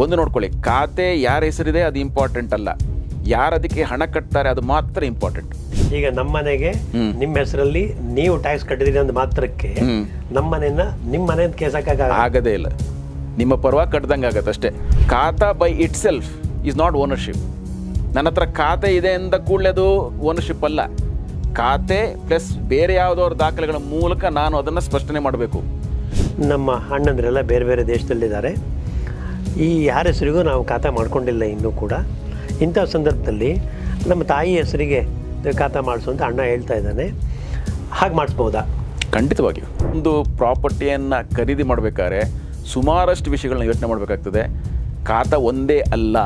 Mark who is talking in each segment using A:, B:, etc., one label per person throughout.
A: ಒಂದು ನೋಡ್ಕೊಳ್ಳಿ, ಖಾತೆ ಯಾರ ಹೆಸರಿದೆ ಅದು ಇಂಪಾರ್ಟೆಂಟ್ ಅಲ್ಲ, ಯಾರು ಅದಕ್ಕೆ ಹಣ ಕಟ್ತಾರೆ ಅದು ಮಾತ್ರ ಇಂಪಾರ್ಟೆಂಟ್.
B: ಈಗ ನಮ್ಮ ಮನೆಗೆ ನಿಮ್ಮ ಹೆಸರಲ್ಲಿ ನೀವು ಟ್ಯಾಕ್ಸ್ ಕಟ್ಟಿದೀರಿ ಅಂದ ಮಾತ್ರಕ್ಕೆ ನಮ್ಮ ಮನೆಯನ್ನ ನಿಮ್ಮ ಮನೆ ಕೇಸ್
A: ಆಗದೇ ಇಲ್ಲ. ನಿಮ್ಮ ಪರವಾಗಿ ಕಟ್ದಂಗೆ ಆಗತ್ತೆ ಅಷ್ಟೇ. ಖಾತಾ by itself is not ownership. ನನ್ನ ಹತ್ರ ಖಾತೆ ಇದೆ ಅಂದ ಕೂಡಲೇ ಅದು ಓನರ್ಶಿಪ್ ಅಲ್ಲ. ಖಾತೆ ಪ್ಲಸ್ ಬೇರೆ ಯಾವುದಾದ್ರು ದಾಖಲೆಗಳ ಮೂಲಕ ನಾನು ಅದನ್ನು ಸ್ಪಷ್ಟನೆ ಮಾಡಬೇಕು.
B: ನಮ್ಮ ಅಣ್ಣಂದ್ರೆಲ್ಲ ಬೇರೆ ಬೇರೆ ದೇಶದಲ್ಲಿದ್ದಾರೆ. ಈ ಯಾರ ಹೆಸರಿಗೂ ನಾವು ಖಾತಾ ಮಾಡ್ಕೊಂಡಿಲ್ಲ ಇನ್ನೂ ಕೂಡ. ಇಂಥ ಸಂದರ್ಭದಲ್ಲಿ ನಮ್ಮ ತಾಯಿ ಹೆಸರಿಗೆ ಖಾತಾ ಮಾಡಿಸು ಅಂತ ಅಣ್ಣ ಹೇಳ್ತಾ ಇದ್ದಾನೆ. ಹಾಗೆ ಮಾಡಿಸ್ಬೋದಾ?
A: ಖಂಡಿತವಾಗಿಯೂ. ಒಂದು ಪ್ರಾಪರ್ಟಿಯನ್ನು ಖರೀದಿ ಮಾಡಬೇಕಾದ್ರೆ ಸುಮಾರಷ್ಟು ವಿಷಯಗಳನ್ನ ಯೋಚನೆ ಮಾಡಬೇಕಾಗ್ತದೆ. ಖಾತಾ ಒಂದೇ ಅಲ್ಲ.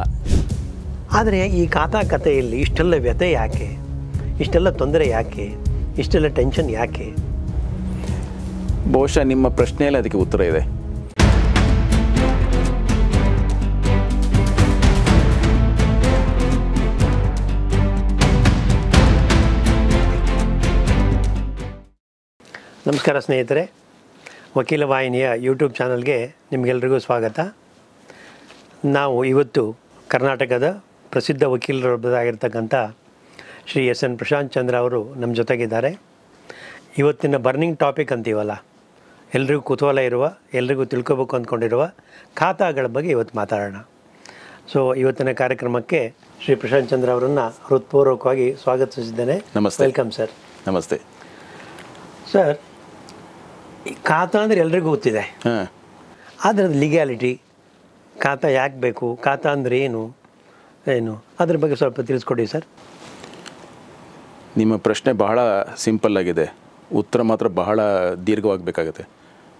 B: ಆದರೆ ಈ ಖಾತಾ ಕಥೆಯಲ್ಲಿ ಇಷ್ಟೆಲ್ಲ ವ್ಯಥೆ ಯಾಕೆ, ಇಷ್ಟೆಲ್ಲ ತೊಂದರೆ ಯಾಕೆ, ಇಷ್ಟೆಲ್ಲ ಟೆನ್ಷನ್ ಯಾಕೆ?
A: ಬಹುಶಃ ನಿಮ್ಮ ಪ್ರಶ್ನೆಯಲ್ಲಿ ಅದಕ್ಕೆ ಉತ್ತರ ಇದೆ.
B: ನಮಸ್ಕಾರ ಸ್ನೇಹಿತರೆ, ವಕೀಲ ವಾಹಿನಿಯ ಯೂಟ್ಯೂಬ್ ಚಾನಲ್ಗೆ ನಿಮಗೆಲ್ರಿಗೂ ಸ್ವಾಗತ. ನಾವು ಇವತ್ತು ಕರ್ನಾಟಕದ ಪ್ರಸಿದ್ಧ ವಕೀಲರೊಬ್ಬರಾಗಿರ್ತಕ್ಕಂಥ ಶ್ರೀ ಎಸ್ ಎನ್ ಪ್ರಶಾಂತ್ ಚಂದ್ರ ಅವರು ನಮ್ಮ ಜೊತೆಗಿದ್ದಾರೆ. ಇವತ್ತಿನ ಬರ್ನಿಂಗ್ ಟಾಪಿಕ್ ಅಂತೀವಲ್ಲ, ಎಲ್ರಿಗೂ ಕುತೂಹಲ ಇರುವ, ಎಲ್ರಿಗೂ ತಿಳ್ಕೊಬೇಕು ಅಂದ್ಕೊಂಡಿರುವ ಖಾತಾಗಳ ಬಗ್ಗೆ ಇವತ್ತು ಮಾತಾಡೋಣ. ಸೊ ಇವತ್ತಿನ ಕಾರ್ಯಕ್ರಮಕ್ಕೆ ಶ್ರೀ ಪ್ರಶಾಂತ್ ಚಂದ್ರ ಅವರನ್ನು ಹೃತ್ಪೂರ್ವಕವಾಗಿ ಸ್ವಾಗತಿಸಿದ್ದೇನೆ.
A: ನಮಸ್ತೆ.
B: Welcome sir.
A: ನಮಸ್ತೆ
B: ಸರ್. ಖಾತಾ ಅಂದರೆ ಎಲ್ರಿಗೂ ಗೊತ್ತಿದೆ, ಆದರೆ ಅದು ಲೀಗ್ಯಾಲಿಟಿ, ಖಾತಾ ಯಾಕೆ ಬೇಕು, ಖಾತಾ ಅಂದರೆ ಏನು ಅದ್ರ ಬಗ್ಗೆ ಸ್ವಲ್ಪ ತಿಳಿಸ್ಕೊಡಿ ಸರ್.
A: ನಿಮ್ಮ ಪ್ರಶ್ನೆ ಬಹಳ ಸಿಂಪಲ್ ಆಗಿದೆ, ಉತ್ತರ ಮಾತ್ರ ಬಹಳ ದೀರ್ಘವಾಗಬೇಕಾಗತ್ತೆ.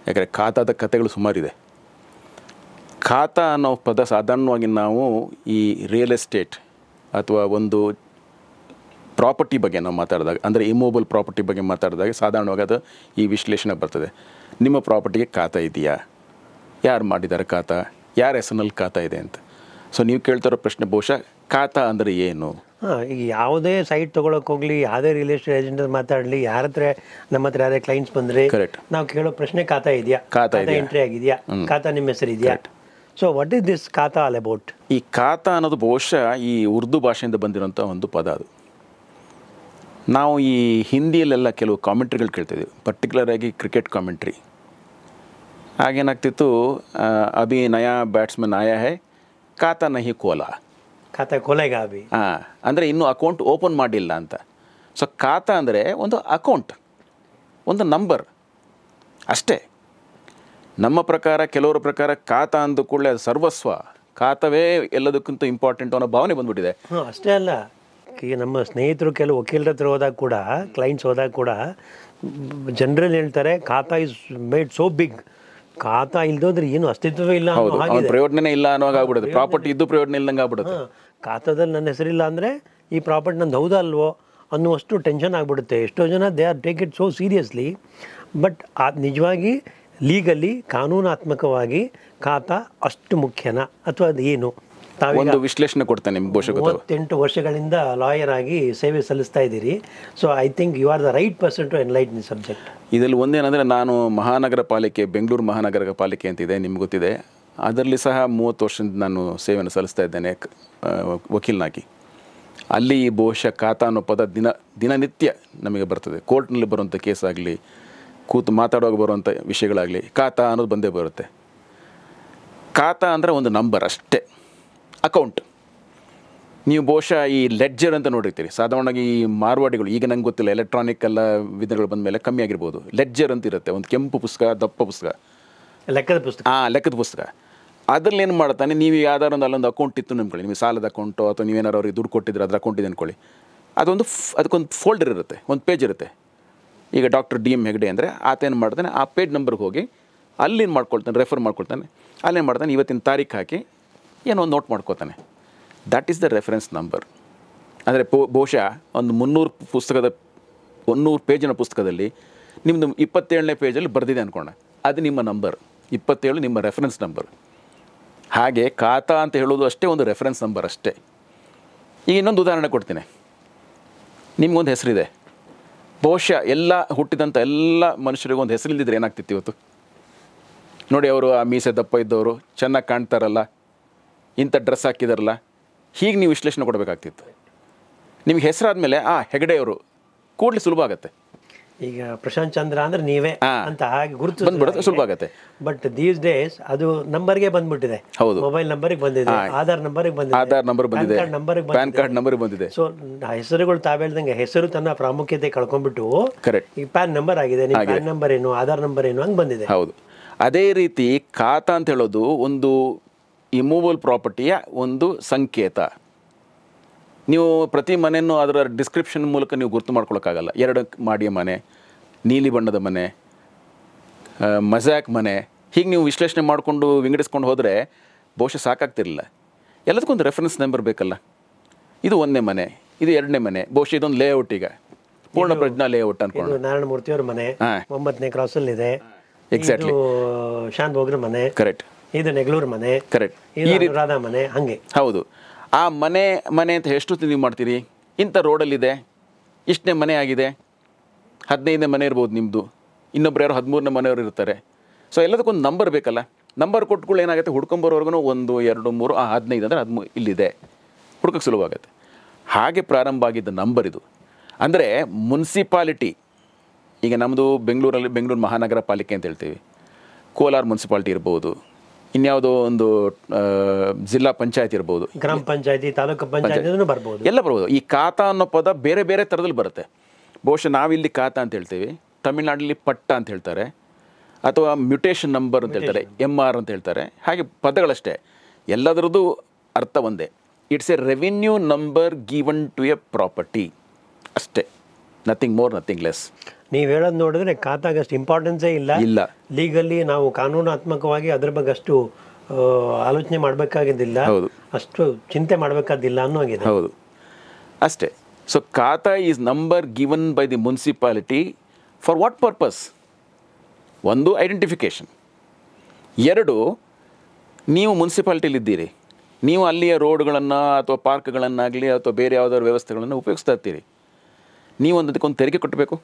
A: ಯಾಕಂದರೆ ಖಾತಾದ ಕಥೆಗಳು ಸುಮಾರಿದೆ. ಖಾತಾ ಅನ್ನೋ ಪದ ಸಾಧಾರಣವಾಗಿ ನಾವು ಈ ರಿಯಲ್ ಎಸ್ಟೇಟ್ ಅಥವಾ ಒಂದು ಪ್ರಾಪರ್ಟಿ ಬಗ್ಗೆ ನಾವು ಮಾತಾಡಿದಾಗ, ಅಂದರೆ ಇಮೂವಬಲ್ ಪ್ರಾಪರ್ಟಿ ಬಗ್ಗೆ ಮಾತಾಡಿದಾಗ ಸಾಧಾರಣವಾಗಿ ಅದು ಈ ವಿಶ್ಲೇಷಣೆ ಬರ್ತದೆ. ನಿಮ್ಮ ಪ್ರಾಪರ್ಟಿಗೆ ಖಾತಾ ಇದೆಯಾ, ಯಾರು ಮಾಡಿದ್ದಾರೆ ಖಾತಾ, ಯಾರ ಹೆಸರಿನಲ್ಲಿ ಖಾತಾ ಇದೆ ಅಂತ. ಸೊ ನೀವು ಕೇಳ್ತಿರೋ ಪ್ರಶ್ನೆ ಬಹುಶಃ ಖಾತಾ ಅಂದರೆ ಏನು?
B: ಈಗ ಯಾವುದೇ ಸೈಟ್ ತೊಗೊಳಕ್ಕೆ ಹೋಗಲಿ, ಯಾವುದೇ ರಿಯಲ್ ಎಸ್ಟೇಟ್ ಏಜೆಂಟ್ ಮಾತಾಡಲಿ, ಯಾರ ಹತ್ರ ನಮ್ಮ ಹತ್ರ ಯಾರೇ ಕ್ಲೈಂಟ್ಸ್ ಬಂದರೆ ನಾವು ಕೇಳೋ ಪ್ರಶ್ನೆ ಖಾತಾ ಇದೆಯಾ, ಖಾತಾ ಎಂಟ್ರಿ ಆಗಿದೆಯಾ, ಖಾತಾ ನಿಮ್ಮ ಹೆಸರು ಇದೆಯಾ. ಸೊ ವಾಟ್ ಈಸ್ ದಿಸ್ ಖಾತಾ ಆಲ್ ಅಬೌಟ್?
A: ಈ ಖಾತಾ ಅನ್ನೋದು ಬಹುಶಃ ಈ ಉರ್ದು ಭಾಷೆಯಿಂದ ಬಂದಿರೋಂಥ ಒಂದು ಪದ. ಅದು ನಾವು ಈ ಹಿಂದಿಯಲ್ಲೆಲ್ಲ ಕೆಲವು ಕಾಮೆಂಟ್ರಿಗಳು ಕೇಳ್ತಿದ್ದೀವಿ, ಪರ್ಟಿಕ್ಯುಲರಾಗಿ ಕ್ರಿಕೆಟ್ ಕಾಮೆಂಟ್ರಿ. ಆಗೇನಾಗ್ತಿತ್ತು, ಅಭಿ ನಯಾ ಬ್ಯಾಟ್ಸ್ಮನ್ ಆಯಾ ಹೈ, ಖಾತಾ ನಹಿ ಕೋಲಾ,
B: ಖಾತಾ ಕೋಲೆಗಾ ಅಭಿ.
A: ಅಂದರೆ ಇನ್ನೂ ಅಕೌಂಟ್ ಓಪನ್ ಮಾಡಿಲ್ಲ ಅಂತ. ಸೊ ಖಾತಾ ಅಂದರೆ ಒಂದು ಅಕೌಂಟ್, ಒಂದು ನಂಬರ್ ಅಷ್ಟೇ. ನಮ್ಮ ಪ್ರಕಾರ, ಕೆಲವರ ಪ್ರಕಾರ ಖಾತಾ ಅಂದ ಕೂಡಲೇ ಅದು ಸರ್ವಸ್ವ, ಖಾತವೇ ಎಲ್ಲದಕ್ಕಿಂತ ಇಂಪಾರ್ಟೆಂಟ್ ಅನ್ನೋ ಭಾವನೆ ಬಂದ್ಬಿಟ್ಟಿದೆ.
B: ಅಷ್ಟೇ ಅಲ್ಲ, ಈಗ ನಮ್ಮ ಸ್ನೇಹಿತರು ಕೆಲವು ವಕೀಲರ ಹತ್ರ ಹೋದಾಗ ಕೂಡ, ಕ್ಲೈಂಟ್ಸ್ ಹೋದಾಗ ಕೂಡ ಜನರಲ್ ಹೇಳ್ತಾರೆ ಖಾತಾ ಇಸ್ ಮೇಡ್ ಸೋ ಬಿಗ್, ಖಾತಾ ಇಲ್ದೋದ್ರೆ ಏನು ಅಸ್ತಿತ್ವವೇ ಇಲ್ಲ,
A: ಪ್ರಯೋಜನನೇ ಇಲ್ಲ ಅನ್ನೋವಾಗ ಆಗ್ಬಿಡುತ್ತೆ. ಪ್ರಾಪರ್ಟಿ ಇದ್ದು ಪ್ರಯೋಜನ ಇಲ್ಲಂಗೆ ಆಗ್ಬಿಡುತ್ತೆ.
B: ಖಾತಾದಲ್ಲಿ ನನ್ನ ಹೆಸರಿಲ್ಲ ಅಂದರೆ ಈ ಪ್ರಾಪರ್ಟಿ ನಂದು ಹೌದಾ ಅಲ್ವೋ ಅನ್ನುವಷ್ಟು ಟೆನ್ಷನ್ ಆಗಿಬಿಡುತ್ತೆ. ಎಷ್ಟೋ ಜನ they are take it so seriously. But ನಿಜವಾಗಿ ಲೀಗಲಿ, ಕಾನೂನಾತ್ಮಕವಾಗಿ ಖಾತಾ ಅಷ್ಟು ಮುಖ್ಯನಾ ಅಥವಾ ಅದು ಏನು?
A: ಒಂದು ವಿಶ್ಲೇಷಣೆ ಕೊಡ್ತೇನೆ ನಿಮ್ಗೆ.
B: 38 ವರ್ಷಗಳಿಂದ ಲಾಯರ್ ಆಗಿ ಸೇವೆ ಸಲ್ಲಿಸ್ತಾ ಇದ್ದೀರಿ. So I think you are the right person to enlighten the subject.
A: ಇದರಲ್ಲಿ ಒಂದೇನಂದರೆ, ನಾನು ಮಹಾನಗರ ಪಾಲಿಕೆ, ಬೆಂಗಳೂರು ಮಹಾನಗರ ಪಾಲಿಕೆ ಅಂತಿದೆ, ನಿಮ್ಗೆ ಗೊತ್ತಿದೆ. ಅದರಲ್ಲಿ ಸಹ 30 ವರ್ಷದಿಂದ ನಾನು ಸೇವೆಯನ್ನು ಸಲ್ಲಿಸ್ತಾ ಇದ್ದೇನೆ ವಕೀಲನಾಗಿ. ಅಲ್ಲಿ ಬಹುಶಃ ಖಾತಾ ಅನ್ನೋ ಪದ ದಿನನಿತ್ಯ ನಮಗೆ ಬರ್ತದೆ. ಕೋರ್ಟ್ನಲ್ಲಿ ಬರುವಂಥ ಕೇಸ್ ಆಗಲಿ, ಕೂತು ಮಾತಾಡುವಾಗ ಬರುವಂಥ ವಿಷಯಗಳಾಗಲಿ, ಖಾತಾ ಅನ್ನೋದು ಬಂದೇ ಬರುತ್ತೆ. ಖಾತಾ ಅಂದರೆ ಒಂದು ನಂಬರ್ ಅಷ್ಟೇ, ಅಕೌಂಟ್. ನೀವು ಬಹುಶಃ ಈ ಲೆಡ್ಜರ್ ಅಂತ ನೋಡಿರ್ತೀರಿ. ಸಾಧಾರಣವಾಗಿ ಈ ಮಾರ್ವಾಡಿಗಳು, ಈಗ ನಂಗೆ ಗೊತ್ತಿಲ್ಲ, ಎಲೆಕ್ಟ್ರಾನಿಕ್ ಎಲ್ಲ ವಿಧಾನಗಳು ಬಂದ ಮೇಲೆ ಕಮ್ಮಿ ಆಗಿರ್ಬೋದು. ಲೆಡ್ಜರ್ ಅಂತ ಇರುತ್ತೆ, ಒಂದು ಕೆಂಪು ಪುಸ್ತಕ, ದಪ್ಪ ಪುಸ್ತಕ,
B: ಲೆಕ್ಕದ ಪುಸ್ತಕ.
A: ಲೆಕ್ಕದ ಪುಸ್ತಕ. ಅದರಲ್ಲಿ ಏನು ಮಾಡ್ತಾನೆ, ನೀವು ಯಾವ್ದಾರು ಒಂದು ಅಲ್ಲೊಂದು ಅಕೌಂಟ್ ಇತ್ತು ಅಂದ್ಕೊಳ್ಳಿ, ನಿಮಗೆ ಸಾಲದ ಅಕೌಂಟು ಅಥವಾ ನೀವೇನಾರು ಅವ್ರಿಗೆ ದುಡ್ಡು ಕೊಟ್ಟಿದ್ರೆ ಅದ್ರ ಅಕೌಂಟ್ ಇದೆ ಅಂದ್ಕೊಳ್ಳಿ. ಅದಕ್ಕೊಂದು ಫೋಲ್ಡರ್ ಇರುತ್ತೆ, ಒಂದು ಪೇಜ್ ಇರುತ್ತೆ. ಈಗ ಡಾಕ್ಟರ್ ಡಿ ಎಮ್ ಹೆಗ್ಡೆ ಅಂದರೆ ಆತ ಏನು ಮಾಡ್ತಾನೆ, ಆ ಪೇಜ್ ನಂಬರ್ಗೆ ಹೋಗಿ ಅಲ್ಲೇನು ಮಾಡ್ಕೊಳ್ತಾನೆ, ರೆಫರ್ ಮಾಡ್ಕೊಳ್ತಾನೆ. ಅಲ್ಲೇನು ಮಾಡ್ತಾನೆ, ಇವತ್ತಿನ ತಾರೀಕು ಹಾಕಿ ಏನೋ ಒಂದು ನೋಟ್ ಮಾಡ್ಕೋತಾನೆ. That is the reference number. ಅಂದರೆ ಬಹುಶಃ ಒಂದು 100 ಪೇಜಿನ ಪುಸ್ತಕದಲ್ಲಿ ನಿಮ್ಮದು 27ನೇ ಪೇಜಲ್ಲಿ ಬರೆದಿದೆ ಅಂದ್ಕೊಂಡ, ಅದು ನಿಮ್ಮ ನಂಬರ್. 27 ನಿಮ್ಮ ರೆಫರೆನ್ಸ್ ನಂಬರ್. ಹಾಗೆ ಖಾತಾ ಅಂತ ಹೇಳೋದು ಅಷ್ಟೇ ಒಂದು ರೆಫರೆನ್ಸ್ ನಂಬರ್ ಅಷ್ಟೇ. ಈಗ ಇನ್ನೊಂದು ಉದಾಹರಣೆ ಕೊಡ್ತೀನಿ. ನಿಮಗೊಂದು ಹೆಸರಿದೆ, ಬಹುಶಃ ಹುಟ್ಟಿದಂಥ ಎಲ್ಲ ಮನುಷ್ಯರಿಗೂ ಒಂದು ಹೆಸರಿಲ್ದಿದ್ರೆ ಏನಾಗ್ತಿತ್ತು ಇವತ್ತು? ನೋಡಿ, ಅವರು ಆ ಮೀಸೆ ದಪ್ಪ ಇದ್ದವರು ಚೆನ್ನಾಗಿ ಕಾಣ್ತಾರಲ್ಲ, ಇಂಥ ಡ್ರೆಸ್ ಹಾಕಿದಾರಲ್ಲ, ಹೀಗೆ ನೀವು ವಿಶ್ಲೇಷಣೆ ಕೊಡಬೇಕಾಗ್ತಿತ್ತು. ನಿಮ್ಗೆ ಹೆಸರಾದ್ಮೇಲೆ ಹೆಗಡೆಯವರು ಕೂಡಲೇ ಸುಲಭ ಆಗುತ್ತೆ.
B: ಈಗ ಪ್ರಶಾಂತ್ ಚಂದ್ರ ಅಂದ್ರೆ ನೀವೇ ಅಂತ ಹಾಗೆ ಗುರುತು
A: ಬಂದ್ಬಿಡುತ್ತೆ, ಸುಲಭ ಆಗುತ್ತೆ.
B: ಬಟ್ ದೀಸ್ ಡೇಸ್ ಅದು ನಂಬರ್ಗೆ ಬಂದ್ಬಿಟ್ಟಿದೆ.
A: ಹೌದು,
B: ಮೊಬೈಲ್ ನಂಬರ್ಗೆ ಬಂದಿದೆ, ಆಧಾರ್ ನಂಬರ್ಗೆ ಬಂದಿದೆ,
A: ಆಧಾರ್ ನಂಬರ್ ಬಂದಿದೆ, ಪ್ಯಾನ್ ಕಾರ್ಡ್ ನಂಬರ್ ಬಂದಿದೆ.
B: ಸೊ ಹೆಸರುಗಳು ತಾವ್ ಹೇಳ್ದಂಗೆ ಹೆಸರು ತನ್ನ ಪ್ರಾಮುಖ್ಯತೆ ಕಳ್ಕೊಂಡ್ಬಿಟ್ಟು
A: ಕರೆಕ್ಟ್
B: ಈ ಪ್ಯಾನ್ ನಂಬರ್ ಆಗಿದೆ, ನಿಮ್ಮ ಪ್ಯಾನ್ ನಂಬರ್ ಏನು, ಆಧಾರ್ ನಂಬರ್ ಏನು ಹಂಗೆ ಬಂದಿದೆ.
A: ಹೌದು. ಅದೇ ರೀತಿ ಖಾತಾ ಅಂತ ಹೇಳೋದು ಒಂದು ಇಮೂವಬಲ್ ಪ್ರಾಪರ್ಟಿಯ ಒಂದು ಸಂಕೇತ. ನೀವು ಪ್ರತಿ ಮನೆಯನ್ನು ಅದರ ಡಿಸ್ಕ್ರಿಪ್ಷನ್ ಮೂಲಕ ನೀವು ಗುರುತು ಮಾಡ್ಕೊಳಕ್ಕಾಗಲ್ಲ. 2 ಮಾಡಿಯ ಮನೆ, ನೀಲಿ ಬಣ್ಣದ ಮನೆ, ಮಜಾಕ್ ಮನೆ, ಹೀಗೆ ನೀವು ವಿಶ್ಲೇಷಣೆ ಮಾಡಿಕೊಂಡು ವಿಂಗಡಿಸ್ಕೊಂಡು ಹೋದರೆ ಬಹುಶಃ ಸಾಕಾಗ್ತಿರಲಿಲ್ಲ. ಎಲ್ಲದಕ್ಕೊಂದು ರೆಫರೆನ್ಸ್ ನಂಬರ್ ಬೇಕಲ್ಲ. ಇದು 1ನೇ ಮನೆ, ಇದು 2ನೇ ಮನೆ, ಬಹುಶಃ ಇದೊಂದು ಲೇಔಟ್, ಈಗ ಪೂರ್ಣ ಪ್ರಜ್ಞಾ ಲೇಔಟ್ ಅನ್ಕೊಂಡು
B: ನಾರಾಯಣ ಮೂರ್ತಿಯವ್ರ ಮನೆ 9ನೇ ಕ್ರಾಸಲ್ಲಿ ಇದೆ.
A: ಎಕ್ಸಾಕ್ಟ್ಲಿ.
B: ಶಾನ್ ಭೋಗ್ರ ಮನೆ,
A: ಕರೆಕ್ಟ್.
B: ಇದು ನೆಗಳೂರು ಮನೆ,
A: ಕರೆಕ್ಟ್.
B: ರಾಧಾ ಮನೆ, ಹಂಗೆ.
A: ಹೌದು. ಆ ಮನೆ ಅಂತ ಎಷ್ಟು ನೀವು ಮಾಡ್ತೀರಿ? ಇಂಥ ರೋಡಲ್ಲಿದೆ, ಇಷ್ಟನೇ ಮನೆ ಆಗಿದೆ, 15ನೇ ಮನೆ ಇರ್ಬೋದು ನಿಮ್ಮದು, ಇನ್ನೊಬ್ರು ಯಾರು 13ನೇ ಮನೆಯವರು ಇರ್ತಾರೆ. ಸೊ ಎಲ್ಲದಕ್ಕೊಂದು ನಂಬರ್ ಬೇಕಲ್ಲ. ನಂಬರ್ ಕೊಟ್ಗಳು ಏನಾಗುತ್ತೆ, ಹುಡ್ಕೊಂಬರೋರ್ಗು 1 2 3 15 ಅಂದರೆ 13 ಇಲ್ಲಿದೆ, ಹುಡ್ಕೋಕ್ಕೆ ಸುಲಭ ಆಗುತ್ತೆ. ಹಾಗೆ ಪ್ರಾರಂಭ ಆಗಿದ್ದ ನಂಬರ್ ಇದು. ಅಂದರೆ ಮುನ್ಸಿಪಾಲಿಟಿ, ಈಗ ನಮ್ಮದು ಬೆಂಗಳೂರು ಮಹಾನಗರ ಪಾಲಿಕೆ ಅಂತ ಹೇಳ್ತೀವಿ, ಕೋಲಾರ ಮುನ್ಸಿಪಾಲಿಟಿ ಇರ್ಬೋದು, ಇನ್ಯಾವುದೋ ಒಂದು ಜಿಲ್ಲಾ ಪಂಚಾಯತ್ ಇರ್ಬೋದು,
B: ಗ್ರಾಮ ಪಂಚಾಯತಿ, ತಾಲೂಕು ಪಂಚಾಯತಿ ಬರ್ಬೋದು, ಎಲ್ಲ
A: ಬರ್ಬೋದು. ಈ ಖಾತಾ ಅನ್ನೋ ಪದ ಬೇರೆ ಬೇರೆ ಥರದಲ್ಲಿ ಬರುತ್ತೆ. ಬಹುಶಃ ನಾವಿಲ್ಲಿ ಖಾತಾ ಅಂತ ಹೇಳ್ತೀವಿ, ತಮಿಳ್ನಾಡಲ್ಲಿ ಪಟ್ಟ ಅಂತ ಹೇಳ್ತಾರೆ, ಅಥವಾ ಮ್ಯೂಟೇಷನ್ ನಂಬರ್ ಅಂತ ಹೇಳ್ತಾರೆ, MR ಅಂತ ಹೇಳ್ತಾರೆ. ಹಾಗೆ ಪದಗಳಷ್ಟೇ, ಎಲ್ಲದರದ್ದು ಅರ್ಥ ಒಂದೇ. It's a revenue number given to a property ಅಷ್ಟೇ, ನಥಿಂಗ್ ಮೋರ್ ನಥಿಂಗ್ ಲೆಸ್.
B: ನೀವು ಹೇಳೋದು ನೋಡಿದ್ರೆ ಖಾತಾಗ ಅಷ್ಟು ಇಂಪಾರ್ಟೆನ್ಸೇ ಇಲ್ಲ. ಲೀಗಲಿ ನಾವು ಕಾನೂನಾತ್ಮಕವಾಗಿ ಅದ್ರ ಬಗ್ಗೆ ಅಷ್ಟು ಆಲೋಚನೆ ಮಾಡಬೇಕಾಗಿದ್ದಿಲ್ಲ, ಅಷ್ಟು ಚಿಂತೆ ಮಾಡಬೇಕಾದಿಲ್ಲ ಅನ್ನೋಗಿದೆ.
A: ಹೌದು, ಅಷ್ಟೇ. ಸೊ ಖಾತಾ is number given by the municipality for what purpose? 1 identification, 2 ನೀವು ಮುನ್ಸಿಪಾಲಿಟಿಲಿದ್ದೀರಿ, ನೀವು ಅಲ್ಲಿಯ ರೋಡ್ಗಳನ್ನು ಅಥವಾ ಪಾರ್ಕ್ಗಳನ್ನಾಗಲಿ ಅಥವಾ ಬೇರೆ ಯಾವುದಾದ್ರು ವ್ಯವಸ್ಥೆಗಳನ್ನು ಉಪಯೋಗಿಸ್ತಾ ಇರ್ತೀರಿ. ನೀವು ಅದಕ್ಕೊಂದು ತೆರಿಗೆ ಕಟ್ಟಬೇಕು.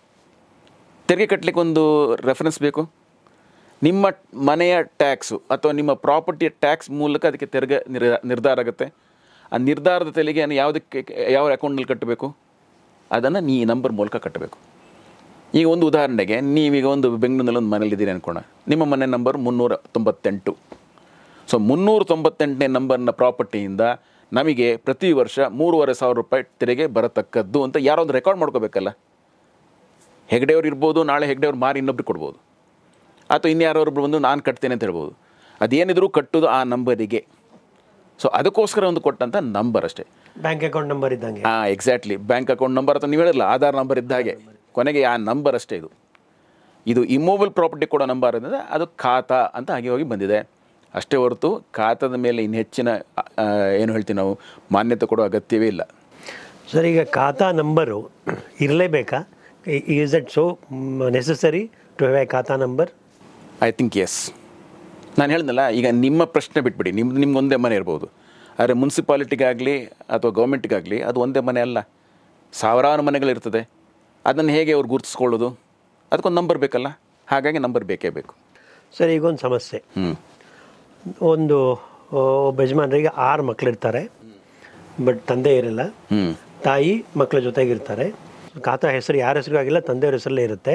A: ತೆರಿಗೆ ಕಟ್ಟಲಿಕ್ಕೆ ಒಂದು ರೆಫರೆನ್ಸ್ ಬೇಕು. ನಿಮ್ಮ ಮನೆಯ ಟ್ಯಾಕ್ಸು ಅಥವಾ ನಿಮ್ಮ ಪ್ರಾಪರ್ಟಿಯ ಟ್ಯಾಕ್ಸ್ ಮೂಲಕ ಅದಕ್ಕೆ ತೆರಿಗೆ ನಿರ್ಧಾರ ಆಗುತ್ತೆ. ಆ ನಿರ್ಧಾರದ ತೆರಿಗೆಯನ್ನು ಯಾವ ಅಕೌಂಟ್ನಲ್ಲಿ ಕಟ್ಟಬೇಕು, ಅದನ್ನು ಈ ನಂಬರ್ ಮೂಲಕ ಕಟ್ಟಬೇಕು. ಈಗ ಒಂದು ಉದಾಹರಣೆಗೆ, ನೀವೀಗ ಒಂದು ಬೆಂಗಳೂರಿನಲ್ಲಿ ಒಂದು ಮನೇಲಿದ್ದೀರಿ ಅಂದ್ಕೋಣ, ನಿಮ್ಮ ಮನೆ ನಂಬರ್ 398. ಸೊ 398ನೇ ನಂಬರ್ನ ಪ್ರಾಪರ್ಟಿಯಿಂದ ನಮಗೆ ಪ್ರತಿ ವರ್ಷ 3,500 ರೂಪಾಯಿ ತೆರಿಗೆ ಬರತಕ್ಕದ್ದು ಅಂತ ಯಾರೋ ಒಂದು ರೆಕಾರ್ಡ್ ಮಾಡ್ಕೋಬೇಕಲ್ಲ. ಹೆಗ್ಡೆಯವ್ರು ಇರ್ಬೋದು, ನಾಳೆ ಹೆಗ್ಡೆಯವ್ರು ಮಾರಿ ಇನ್ನೊಬ್ರು ಕೊಡ್ಬೋದು, ಅಥವಾ ಇನ್ಯಾರೊಬ್ರು ಬಂದು ನಾನು ಕಟ್ತೇನೆ ಅಂತ ಹೇಳ್ಬೋದು. ಅದೇನಿದ್ರು ಕಟ್ಟೋದು ಆ ನಂಬರಿಗೆ. ಸೊ ಅದಕ್ಕೋಸ್ಕರ ಒಂದು ಕೊಟ್ಟಂಥ ನಂಬರ್ ಅಷ್ಟೇ.
B: ಬ್ಯಾಂಕ್ ಅಕೌಂಟ್ ನಂಬರ್ ಇದ್ದಂಗೆ.
A: ಎಕ್ಸಾಕ್ಟ್ಲಿ. ಬ್ಯಾಂಕ್ ಅಕೌಂಟ್ ನಂಬರ್ ಅಥವಾ ನೀವು ಹೇಳಿರಲ್ಲ ಆಧಾರ್ ನಂಬರ್ ಇದ್ದ ಹಾಗೆ, ಕೊನೆಗೆ ಆ ನಂಬರ್ ಅಷ್ಟೇ. ಇದು ಇಮ್ಮೂವಬಲ್ ಪ್ರಾಪರ್ಟಿ ಕೊಡೋ ನಂಬರ್ ಅಂದರೆ ಅದು ಖಾತಾ ಅಂತ ಹಾಗೆ ಹೋಗಿ ಬಂದಿದೆ ಅಷ್ಟೇ ಹೊರತು ಖಾತಾದ ಮೇಲೆ ಇನ್ನು ಹೆಚ್ಚಿನ ಏನು ಹೇಳ್ತೀವಿ ನಾವು ಮಾನ್ಯತೆ ಕೊಡೋ ಅಗತ್ಯವೇ ಇಲ್ಲ.
B: ಸರ್, ಈಗ ಖಾತಾ ನಂಬರು ಇರಲೇಬೇಕಾ? Is it so necessary to have a khata number?
A: I think yes. ನಾನು ಹೇಳ್ದಲ್ಲ, ಈಗ ನಿಮ್ಮ ಪ್ರಶ್ನೆ ಬಿಟ್ಬಿಡಿ, ನಿಮ್ಗೆ ಒಂದೇ ಮನೆ ಇರ್ಬೋದು, ಆದರೆ ಮುನ್ಸಿಪಾಲಿಟಿಗಾಗಲಿ ಅಥವಾ ಗೌರ್ಮೆಂಟಿಗಾಗಲಿ ಅದು ಒಂದೇ ಮನೆ ಅಲ್ಲ, ಸಾವಿರಾರು ಮನೆಗಳಿರ್ತದೆ. ಅದನ್ನು ಹೇಗೆ ಅವ್ರು ಗುರುತಿಸ್ಕೊಳ್ಳೋದು? ಅದಕ್ಕೊಂದು ನಂಬರ್ ಬೇಕಲ್ಲ, ಹಾಗಾಗಿ ನಂಬರ್ ಬೇಕೇ ಬೇಕು.
B: ಸರ್, ಈಗೊಂದು ಸಮಸ್ಯೆ. ಒಂದು ಒಬ್ಬ ಯಜಮಾನರಿಗೆ 6 ಮಕ್ಕಳಿರ್ತಾರೆ, ಬಟ್ ತಂದೆ ಇರಲ್ಲ, ತಾಯಿ ಮಕ್ಕಳ ಜೊತೆಗಿರ್ತಾರೆ. ಖಾತಾ ಹೆಸರು ಯಾರ ಹೆಸರು ಆಗಿಲ್ಲ, ತಂದೆಯವ್ರ ಹೆಸರಲ್ಲೇ ಇರುತ್ತೆ.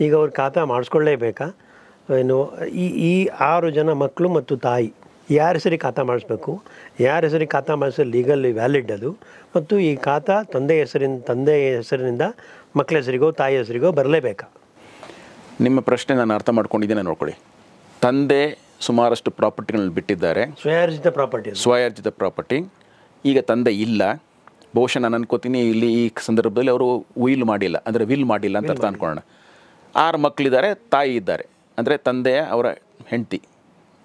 B: ಈಗ ಅವ್ರು ಖಾತಾ ಮಾಡಿಸ್ಕೊಳ್ಳೇಬೇಕಾ? ಏನು ಈ 6 ಜನ ಮಕ್ಕಳು ಮತ್ತು ತಾಯಿ ಯಾರ ಹೆಸರಿಗೆ ಖಾತಾ ಮಾಡಿಸ್ಬೇಕು? ಯಾರ ಹೆಸರಿಗೆ ಖಾತಾ ಮಾಡಿಸಿದ್ರೆ ಲೀಗಲಿ ವ್ಯಾಲಿಡ್ ಅದು? ಮತ್ತು ಈ ಖಾತಾ ತಂದೆ ಹೆಸರಿನಿಂದ ಮಕ್ಕಳ ಹೆಸರಿಗೋ ತಾಯಿ ಹೆಸರಿಗೋ ಬರಲೇಬೇಕಾ?
A: ನಿಮ್ಮ ಪ್ರಶ್ನೆ ನಾನು ಅರ್ಥ ಮಾಡ್ಕೊಂಡಿದ್ದೇನೆ. ನೋಡ್ಕೊಳ್ಳಿ, ತಂದೆ ಸುಮಾರಷ್ಟು ಪ್ರಾಪರ್ಟಿಗಳನ್ನ ಬಿಟ್ಟಿದ್ದಾರೆ, ಸ್ವಯಾರ್ಜಿತ ಪ್ರಾಪರ್ಟಿ. ಈಗ ತಂದೆ ಇಲ್ಲ, ಬಹುಶಃ ನಾನು ಅನ್ಕೋತೀನಿ ಇಲ್ಲಿ ಈ ಸಂದರ್ಭದಲ್ಲಿ ಅವರು ವಿಲ್ ಮಾಡಿಲ್ಲ, ಅಂದರೆ ವಿಲ್ ಮಾಡಿಲ್ಲ ಅಂತ ಅರ್ಥ ಅಂದ್ಕೊಳ್ಳೋಣ. 6 ಮಕ್ಕಳಿದ್ದಾರೆ, ತಾಯಿ ಇದ್ದಾರೆ, ಅಂದರೆ ತಂದೆಯ ಅವರ ಹೆಂಡತಿ,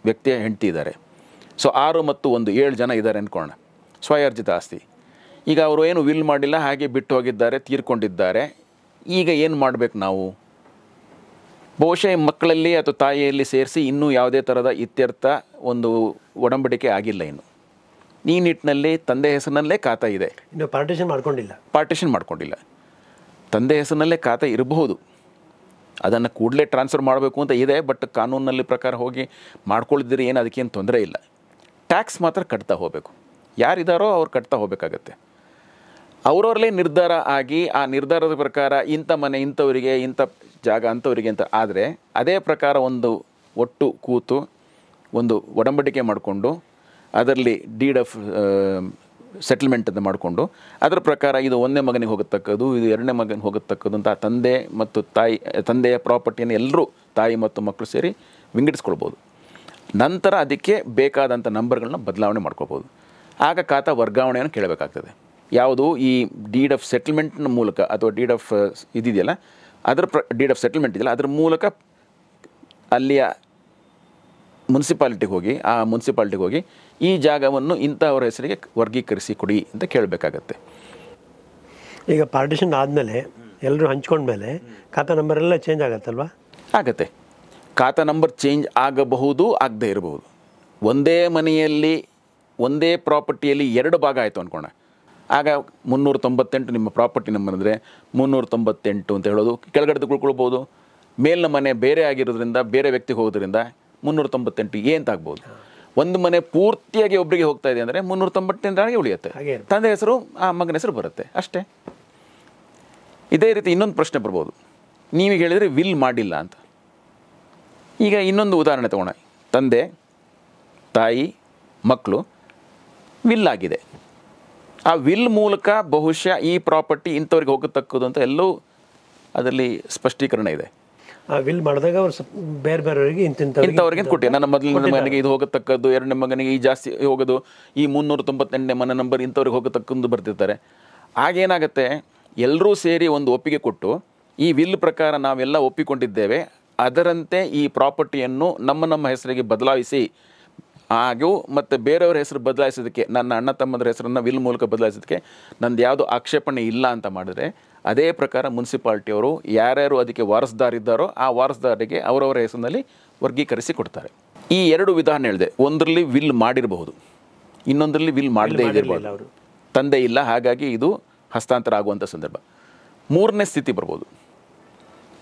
A: ವ್ಯಕ್ತಿಯ ಹೆಂಡತಿ ಇದ್ದಾರೆ. ಸೊ 6 ಮತ್ತು 1 7 ಜನ ಇದ್ದಾರೆ ಅಂದ್ಕೊಳ್ಳೋಣ, ಸ್ವಯಾರ್ಜಿತ ಆಸ್ತಿ. ಈಗ ಅವರು ಏನು ವಿಲ್ ಮಾಡಿಲ್ಲ, ಹಾಗೆ ಬಿಟ್ಟು ಹೋಗಿದ್ದಾರೆ, ತೀರ್ಕೊಂಡಿದ್ದಾರೆ. ಈಗ ಏನು ಮಾಡಬೇಕು ನಾವು? ಬಹುಶಃ ಮಕ್ಕಳಲ್ಲಿ ಅಥವಾ ತಾಯಿಯಲ್ಲಿ ಸೇರಿಸಿ ಇನ್ನೂ ಯಾವುದೇ ಥರದ ಇತ್ಯರ್ಥ ಒಂದು ಒಡಂಬಡಿಕೆ ಆಗಿಲ್ಲ. ಇನ್ನು ಈ ನಿಟ್ಟಿನಲ್ಲಿ ತಂದೆ ಹೆಸರಿನಲ್ಲೇ ಖಾತಾ ಇದೆ,
B: ಇನ್ನು ಪಾರ್ಟಿಷನ್ ಮಾಡ್ಕೊಂಡಿಲ್ಲ.
A: ತಂದೆ ಹೆಸರಿನಲ್ಲೇ ಖಾತಾ ಇರಬಹುದು, ಅದನ್ನು ಕೂಡಲೇ ಟ್ರಾನ್ಸ್ಫರ್ ಮಾಡಬೇಕು ಅಂತ ಇದೆ. ಬಟ್ ಕಾನೂನಿನಲ್ಲಿ ಪ್ರಕಾರ ಹೋಗಿ ಮಾಡ್ಕೊಳ್ದಿರಿ ಏನು ಅದಕ್ಕೇನು ತೊಂದರೆ ಇಲ್ಲ. ಟ್ಯಾಕ್ಸ್ ಮಾತ್ರ ಕಟ್ತಾ ಹೋಗಬೇಕು. ಯಾರಿದ್ದಾರೋ ಅವ್ರು ಕಟ್ತಾ ಹೋಗಬೇಕಾಗತ್ತೆ. ಅವರವರಲ್ಲೇ ನಿರ್ಧಾರ ಆಗಿ ಆ ನಿರ್ಧಾರದ ಪ್ರಕಾರ ಇಂಥ ಮನೆ ಇಂಥವರಿಗೆ, ಇಂಥ ಜಾಗ ಅಂಥವರಿಗೆ ಅಂತ ಆದರೆ ಅದೇ ಪ್ರಕಾರ ಒಂದು ಒಟ್ಟು ಕೂತು ಒಂದು ಒಡಂಬಡಿಕೆ ಮಾಡಿಕೊಂಡು ಅದರಲ್ಲಿ ಡೀಡ್ ಆಫ್ ಸೆಟಲ್ಮೆಂಟ್ ಅಂತ ಮಾಡಿಕೊಂಡು ಅದರ ಪ್ರಕಾರ ಇದು ಒಂದನೇ ಮಗನಿಗೆ ಹೋಗತಕ್ಕದ್ದು, ಇದು ಎರಡನೇ ಮಗನಿಗೆ ಹೋಗತಕ್ಕದ್ದು ಅಂತ ತಂದೆ ಮತ್ತು ತಂದೆಯ ಪ್ರಾಪರ್ಟಿಯನ್ನು ಎಲ್ಲರೂ ತಾಯಿ ಮತ್ತು ಮಕ್ಕಳು ಸೇರಿ ವಿಂಗಡಿಸ್ಕೊಳ್ಬೋದು. ನಂತರ ಅದಕ್ಕೆ ಬೇಕಾದಂಥ ನಂಬರ್ಗಳನ್ನ ಬದಲಾವಣೆ ಮಾಡ್ಕೊಳ್ಬೋದು. ಆಗ ಖಾತಾ ವರ್ಗಾವಣೆಯನ್ನು ಕೇಳಬೇಕಾಗ್ತದೆ. ಯಾವುದು ಈ ಡೀಡ್ ಆಫ್ ಸೆಟಲ್ಮೆಂಟ್ನ ಮೂಲಕ ಅಥವಾ ಡೀಡ್ ಆಫ್ ಇದೆಯಲ್ಲ ಅದರ ಡೀಡ್ ಆಫ್ ಸೆಟಲ್ಮೆಂಟ್ ಇದೆಯಲ್ಲ ಅದ್ರ ಮೂಲಕ ಅಲ್ಲಿಯ ಮುನ್ಸಿಪಾಲಿಟಿಗೆ ಹೋಗಿ ಆ ಮುನ್ಸಿಪಾಲಿಟಿಗೆ ಹೋಗಿ ಈ ಜಾಗವನ್ನು ಇಂಥವ್ರ ಹೆಸರಿಗೆ ವರ್ಗೀಕರಿಸಿ ಕೊಡಿ ಅಂತ ಕೇಳಬೇಕಾಗತ್ತೆ.
B: ಈಗ ಪಾರ್ಟಿಷನ್ ಆದಮೇಲೆ ಎಲ್ಲರೂ ಹಂಚ್ಕೊಂಡ್ಮೇಲೆ ಖಾತಾ ನಂಬರ್ ಎಲ್ಲ ಚೇಂಜ್ ಆಗುತ್ತಲ್ವಾ?
A: ಆಗತ್ತೆ. ಖಾತಾ ನಂಬರ್ ಚೇಂಜ್ ಆಗಬಹುದು, ಆಗದೇ ಇರಬಹುದು. ಒಂದೇ ಮನೆಯಲ್ಲಿ ಒಂದೇ ಪ್ರಾಪರ್ಟಿಯಲ್ಲಿ 2 ಭಾಗ ಆಯಿತು ಅಂದ್ಕೋಣ. ಆಗ 398 ನಿಮ್ಮ ಪ್ರಾಪರ್ಟಿ ನಂಬರ್ ಅಂದರೆ 398 ಅಂತ ಹೇಳೋದು. ಕೆಳಗಡೆ ಉಳ್ಕೊಳ್ಬೋದು. ಮೇಲಿನ ಮನೆ ಬೇರೆ ಆಗಿರೋದ್ರಿಂದ ಬೇರೆ ವ್ಯಕ್ತಿಗೆ ಹೋಗೋದ್ರಿಂದ 398 ಅಂತ ಆಗ್ಬೋದು. ಒಂದು ಮನೆ ಪೂರ್ತಿಯಾಗಿ ಒಬ್ಬರಿಗೆ ಹೋಗ್ತಾ ಇದೆ ಅಂದರೆ 398 ಉಳಿಯುತ್ತೆ. ತಂದೆ ಹೆಸರು ಆ ಮಗನ ಹೆಸರು ಬರುತ್ತೆ ಅಷ್ಟೇ. ಇದೇ ರೀತಿ ಇನ್ನೊಂದು ಪ್ರಶ್ನೆ ಬರ್ಬೋದು. ನೀವೀಗ ಹೇಳಿದರೆ ವಿಲ್ ಮಾಡಿಲ್ಲ ಅಂತ. ಈಗ ಇನ್ನೊಂದು ಉದಾಹರಣೆ ತಗೋಣ. ತಂದೆ, ತಾಯಿ, ಮಕ್ಕಳು ವಿಲ್ ಆಗಿದೆ. ಆ ವಿಲ್ ಮೂಲಕ ಬಹುಶಃ ಈ ಪ್ರಾಪರ್ಟಿ ಇಂಥವ್ರಿಗೆ ಹೋಗತಕ್ಕದ್ದು ಅಂತ ಎಲ್ಲೂ ಅದರಲ್ಲಿ ಸ್ಪಷ್ಟೀಕರಣ ಇದೆ.
B: ವಿಲ್ ಮಾಡಿದಾಗ ಅವ್ರು ಬೇರೆ ಬೇರೆಯವರಿಗೆ
A: ಇಂಥವ್ರಿಗೆ ಕೊಟ್ಟು ನನ್ನ ಮೊದಲನೇ ಮಗನಿಗೆ ಇದು ಹೋಗತಕ್ಕದ್ದು, ಎರಡನೇ ಮಗನಿಗೆ ಈ ಜಾಸ್ತಿ ಹೋಗೋದು, ಈ 398ನೇ ಮನೆ ನಂಬರ್ ಇಂಥವ್ರಿಗೆ ಹೋಗತಕ್ಕದ್ದು ಬರ್ತಿರ್ತಾರೆ. ಆಗೇನಾಗುತ್ತೆ, ಎಲ್ಲರೂ ಸೇರಿ ಒಂದು ಒಪ್ಪಿಗೆ ಕೊಟ್ಟು ಈ ವಿಲ್ ಪ್ರಕಾರ ನಾವೆಲ್ಲ ಒಪ್ಪಿಕೊಂಡಿದ್ದೇವೆ, ಅದರಂತೆ ಈ ಪ್ರಾಪರ್ಟಿಯನ್ನು ನಮ್ಮ ಹೆಸರಿಗೆ ಬದಲಾಯಿಸಿ ಹಾಗೂ ಮತ್ತು ಬೇರೆಯವರ ಹೆಸರು ಬದಲಾಯಿಸೋದಕ್ಕೆ, ನನ್ನ ಅಣ್ಣ ತಮ್ಮದ್ರ ಹೆಸರನ್ನು ವಿಲ್ ಮೂಲಕ ಬದಲಾಯಿಸೋದಕ್ಕೆ ನಂದು ಯಾವುದೋ ಆಕ್ಷೇಪಣೆ ಇಲ್ಲ ಅಂತ ಮಾಡಿದ್ರೆ ಅದೇ ಪ್ರಕಾರ ಮುನ್ಸಿಪಾಲ್ಟಿಯವರು ಯಾರ್ಯಾರು ಅದಕ್ಕೆ ವಾರಸ್ದಾರಿದ್ದಾರೋ ಆ ವಾರಸ್ದಾರಿಗೆ ಅವರವರ ಹೆಸರಿನಲ್ಲಿ ವರ್ಗೀಕರಿಸಿ ಕೊಡ್ತಾರೆ. ಈ 2 ವಿಧಾನ ಹೇಳಿದೆ. ಒಂದರಲ್ಲಿ ವಿಲ್ ಮಾಡಿರಬಹುದು, ಇನ್ನೊಂದರಲ್ಲಿ ವಿಲ್ ಮಾಡದೇ ಇರಬಹುದು. ತಂದೆ ಇಲ್ಲ, ಹಾಗಾಗಿ ಇದು ಹಸ್ತಾಂತರ ಆಗುವಂಥ ಸಂದರ್ಭ. 3ನೇ ಸ್ಥಿತಿ ಬರ್ಬೋದು.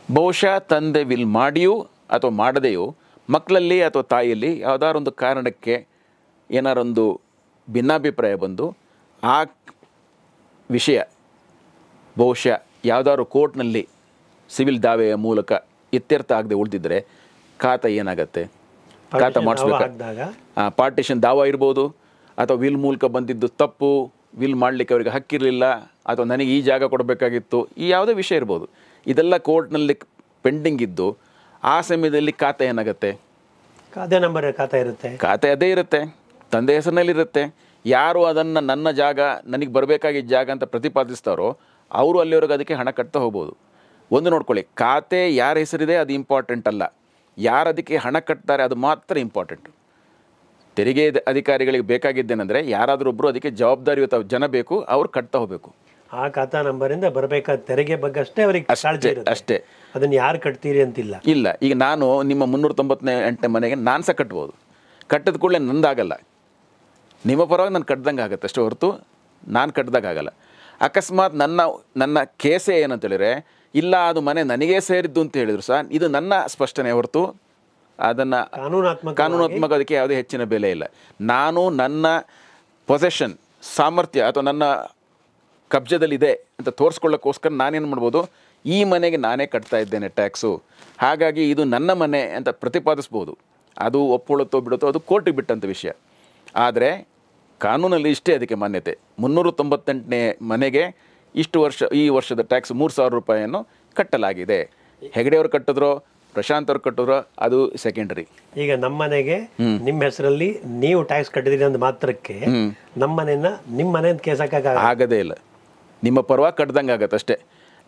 A: ಬಹುಶಃ ತಂದೆ ವಿಲ್ ಮಾಡಿಯೂ ಅಥವಾ ಮಾಡದೆಯೂ ಮಕ್ಕಳಲ್ಲಿ ಅಥವಾ ತಾಯಿಯಲ್ಲಿ ಯಾವುದಾರೊಂದು ಕಾರಣಕ್ಕೆ ಏನಾರೊಂದು ಭಿನ್ನಾಭಿಪ್ರಾಯ ಬಂದು ಆ ವಿಷಯ ಬಹುಶಃ ಯಾವುದಾದ್ರು ಕೋರ್ಟ್ನಲ್ಲಿ ಸಿವಿಲ್ ದಾವೆಯ ಮೂಲಕ ಇತ್ಯರ್ಥ ಆಗದೆ ಉಳಿದಿದ್ದರೆ ಖಾತಾ ಏನಾಗತ್ತೆ, ಖಾತಾ ಮಾಡಿಸ್ಬೇಕಾಗ ಪಾರ್ಟಿಷನ್ ದಾವ ಇರ್ಬೋದು, ಅಥವಾ ವಿಲ್ ಮೂಲಕ ಬಂದಿದ್ದು ತಪ್ಪು, ವಿಲ್ ಮಾಡಲಿಕ್ಕೆ ಅವರಿಗೆ ಹಕ್ಕಿರಲಿಲ್ಲ, ಅಥವಾ ನನಗೆ ಈ ಜಾಗ ಕೊಡಬೇಕಾಗಿತ್ತು, ಈ ಯಾವುದೇ ವಿಷಯ ಇರ್ಬೋದು. ಇದೆಲ್ಲ ಕೋರ್ಟ್ನಲ್ಲಿ ಪೆಂಡಿಂಗ್ ಇದ್ದು ಆ ಸಮಯದಲ್ಲಿ ಖಾತಾ ಏನಾಗುತ್ತೆ,
B: ಖಾತೆ ನಂಬರ್ ಖಾತಾ ಇರುತ್ತೆ,
A: ಖಾತೆ ಅದೇ ಇರುತ್ತೆ, ತಂದೆ ಹೆಸರಿನಲ್ಲಿರುತ್ತೆ. ಯಾರು ಅದನ್ನು ನನ್ನ ಜಾಗ, ನನಗೆ ಬರಬೇಕಾಗಿದ್ದ ಜಾಗ ಅಂತ ಪ್ರತಿಪಾದಿಸ್ತಾರೋ ಅವರು ಅಲ್ಲಿವರೆಗೆ ಅದಕ್ಕೆ ಹಣ ಕಟ್ತಾ ಹೋಗ್ಬೋದು. ಒಂದು ನೋಡ್ಕೊಳ್ಳಿ, ಖಾತೆ ಯಾರ ಹೆಸರಿದೆ ಅದು ಇಂಪಾರ್ಟೆಂಟ್ ಅಲ್ಲ, ಯಾರು ಅದಕ್ಕೆ ಹಣ ಕಟ್ತಾರೆ ಅದು ಮಾತ್ರ ಇಂಪಾರ್ಟೆಂಟು. ತೆರಿಗೆ ಅಧಿಕಾರಿಗಳಿಗೆ ಬೇಕಾಗಿದ್ದೇನೆಂದರೆ ಯಾರಾದರೂ ಒಬ್ಬರು ಅದಕ್ಕೆ ಜವಾಬ್ದಾರಿಯುತ ಜನ ಬೇಕು, ಅವ್ರು ಕಟ್ತಾ ಹೋಗಬೇಕು.
B: ಆ ಖಾತಾ ನಂಬರಿಂದ ಬರಬೇಕಾದ ತೆರಿಗೆ ಬಗ್ಗೆ ಅಷ್ಟೇ ಅವ್ರಿಗೆ
A: ಅಷ್ಟೇ.
B: ಅದನ್ನು ಯಾರು ಕಟ್ತೀರಿ ಅಂತಿಲ್ಲ.
A: ಇಲ್ಲ, ಈಗ ನಾನು ನಿಮ್ಮ 398ನೇ ಮನೆಗೆ ನಾನು ಸಹ ಕಟ್ಬೋದು. ಕಟ್ಟಿದ ಕೂಡಲೇ ನಂದಾಗಲ್ಲ, ನಿಮ್ಮ ಪರವಾಗಿ ನಾನು ಕಟ್ದಂಗೆ ಆಗುತ್ತೆ ಅಷ್ಟೇ ಹೊರತು ನಾನು ಕಟ್ಟಿದಾಗ ಆಗಲ್ಲ. ಅಕಸ್ಮಾತ್ ನನ್ನ ಕೇಸೇ ಏನಂತೇಳಿದರೆ ಇಲ್ಲ ಅದು ಮನೆ ನನಗೇ ಸೇರಿದ್ದು ಅಂತ ಹೇಳಿದ್ರು ಸಹ ಇದು ನನ್ನ ಸ್ಪಷ್ಟನೆ ಹೊರತು ಅದನ್ನು ಕಾನೂನಾತ್ಮಕ ಅದಕ್ಕೆ ಯಾವುದೇ ಹೆಚ್ಚಿನ ಬೆಲೆ ಇಲ್ಲ. ನಾನು ನನ್ನ ಪೊಸೆಷನ್ ಸಾಮರ್ಥ್ಯ ಅಥವಾ ನನ್ನ ಕಬ್ಜದಲ್ಲಿದೆ ಅಂತ ತೋರಿಸ್ಕೊಳ್ಳೋಕ್ಕೋಸ್ಕರ ನಾನೇನು ಮಾಡ್ಬೋದು, ಈ ಮನೆಗೆ ನಾನೇ ಕಟ್ತಾ ಇದ್ದೇನೆ ಟ್ಯಾಕ್ಸು, ಹಾಗಾಗಿ ಇದು ನನ್ನ ಮನೆ ಅಂತ ಪ್ರತಿಪಾದಿಸ್ಬೋದು. ಅದು ಒಪ್ಕೊಳ್ಳುತ್ತೋ ಬಿಡುತ್ತೋ ಅದು ಕೋರ್ಟಿಗೆ ಬಿಟ್ಟಂಥ ವಿಷಯ. ಆದರೆ ಕಾನೂನಲ್ಲಿ ಇಷ್ಟೇ ಅದಕ್ಕೆ ಮಾನ್ಯತೆ. 398ನೇ ಮನೆಗೆ ಈ ವರ್ಷದ ಟ್ಯಾಕ್ಸ್ 3,000 ರೂಪಾಯಿಯನ್ನು ಕಟ್ಟಲಾಗಿದೆ. ಹೆಗಡೆಯವರು ಕಟ್ಟಿದ್ರೋ ಪ್ರಶಾಂತ್ ಅವ್ರು ಕಟ್ಟಿದ್ರೋ ಅದು ಸೆಕೆಂಡರಿ.
B: ಈಗ ನಮ್ಮ ಮನೆಗೆ ನಿಮ್ಮ ಹೆಸರಲ್ಲಿ ನೀವು ಟ್ಯಾಕ್ಸ್ ಕಟ್ಟಿದ್ರಿ ಅಂದ ಮಾತ್ರಕ್ಕೆ ನಮ್ಮ ಮನೆಯನ್ನ ನಿಮ್ಮ ಮನೆ ಕೇಸ್
A: ಆಗದೇ ಇಲ್ಲ, ನಿಮ್ಮ ಪರವಾಗಿ ಕಟ್ದಂಗೆ ಆಗತ್ತೆ ಅಷ್ಟೇ.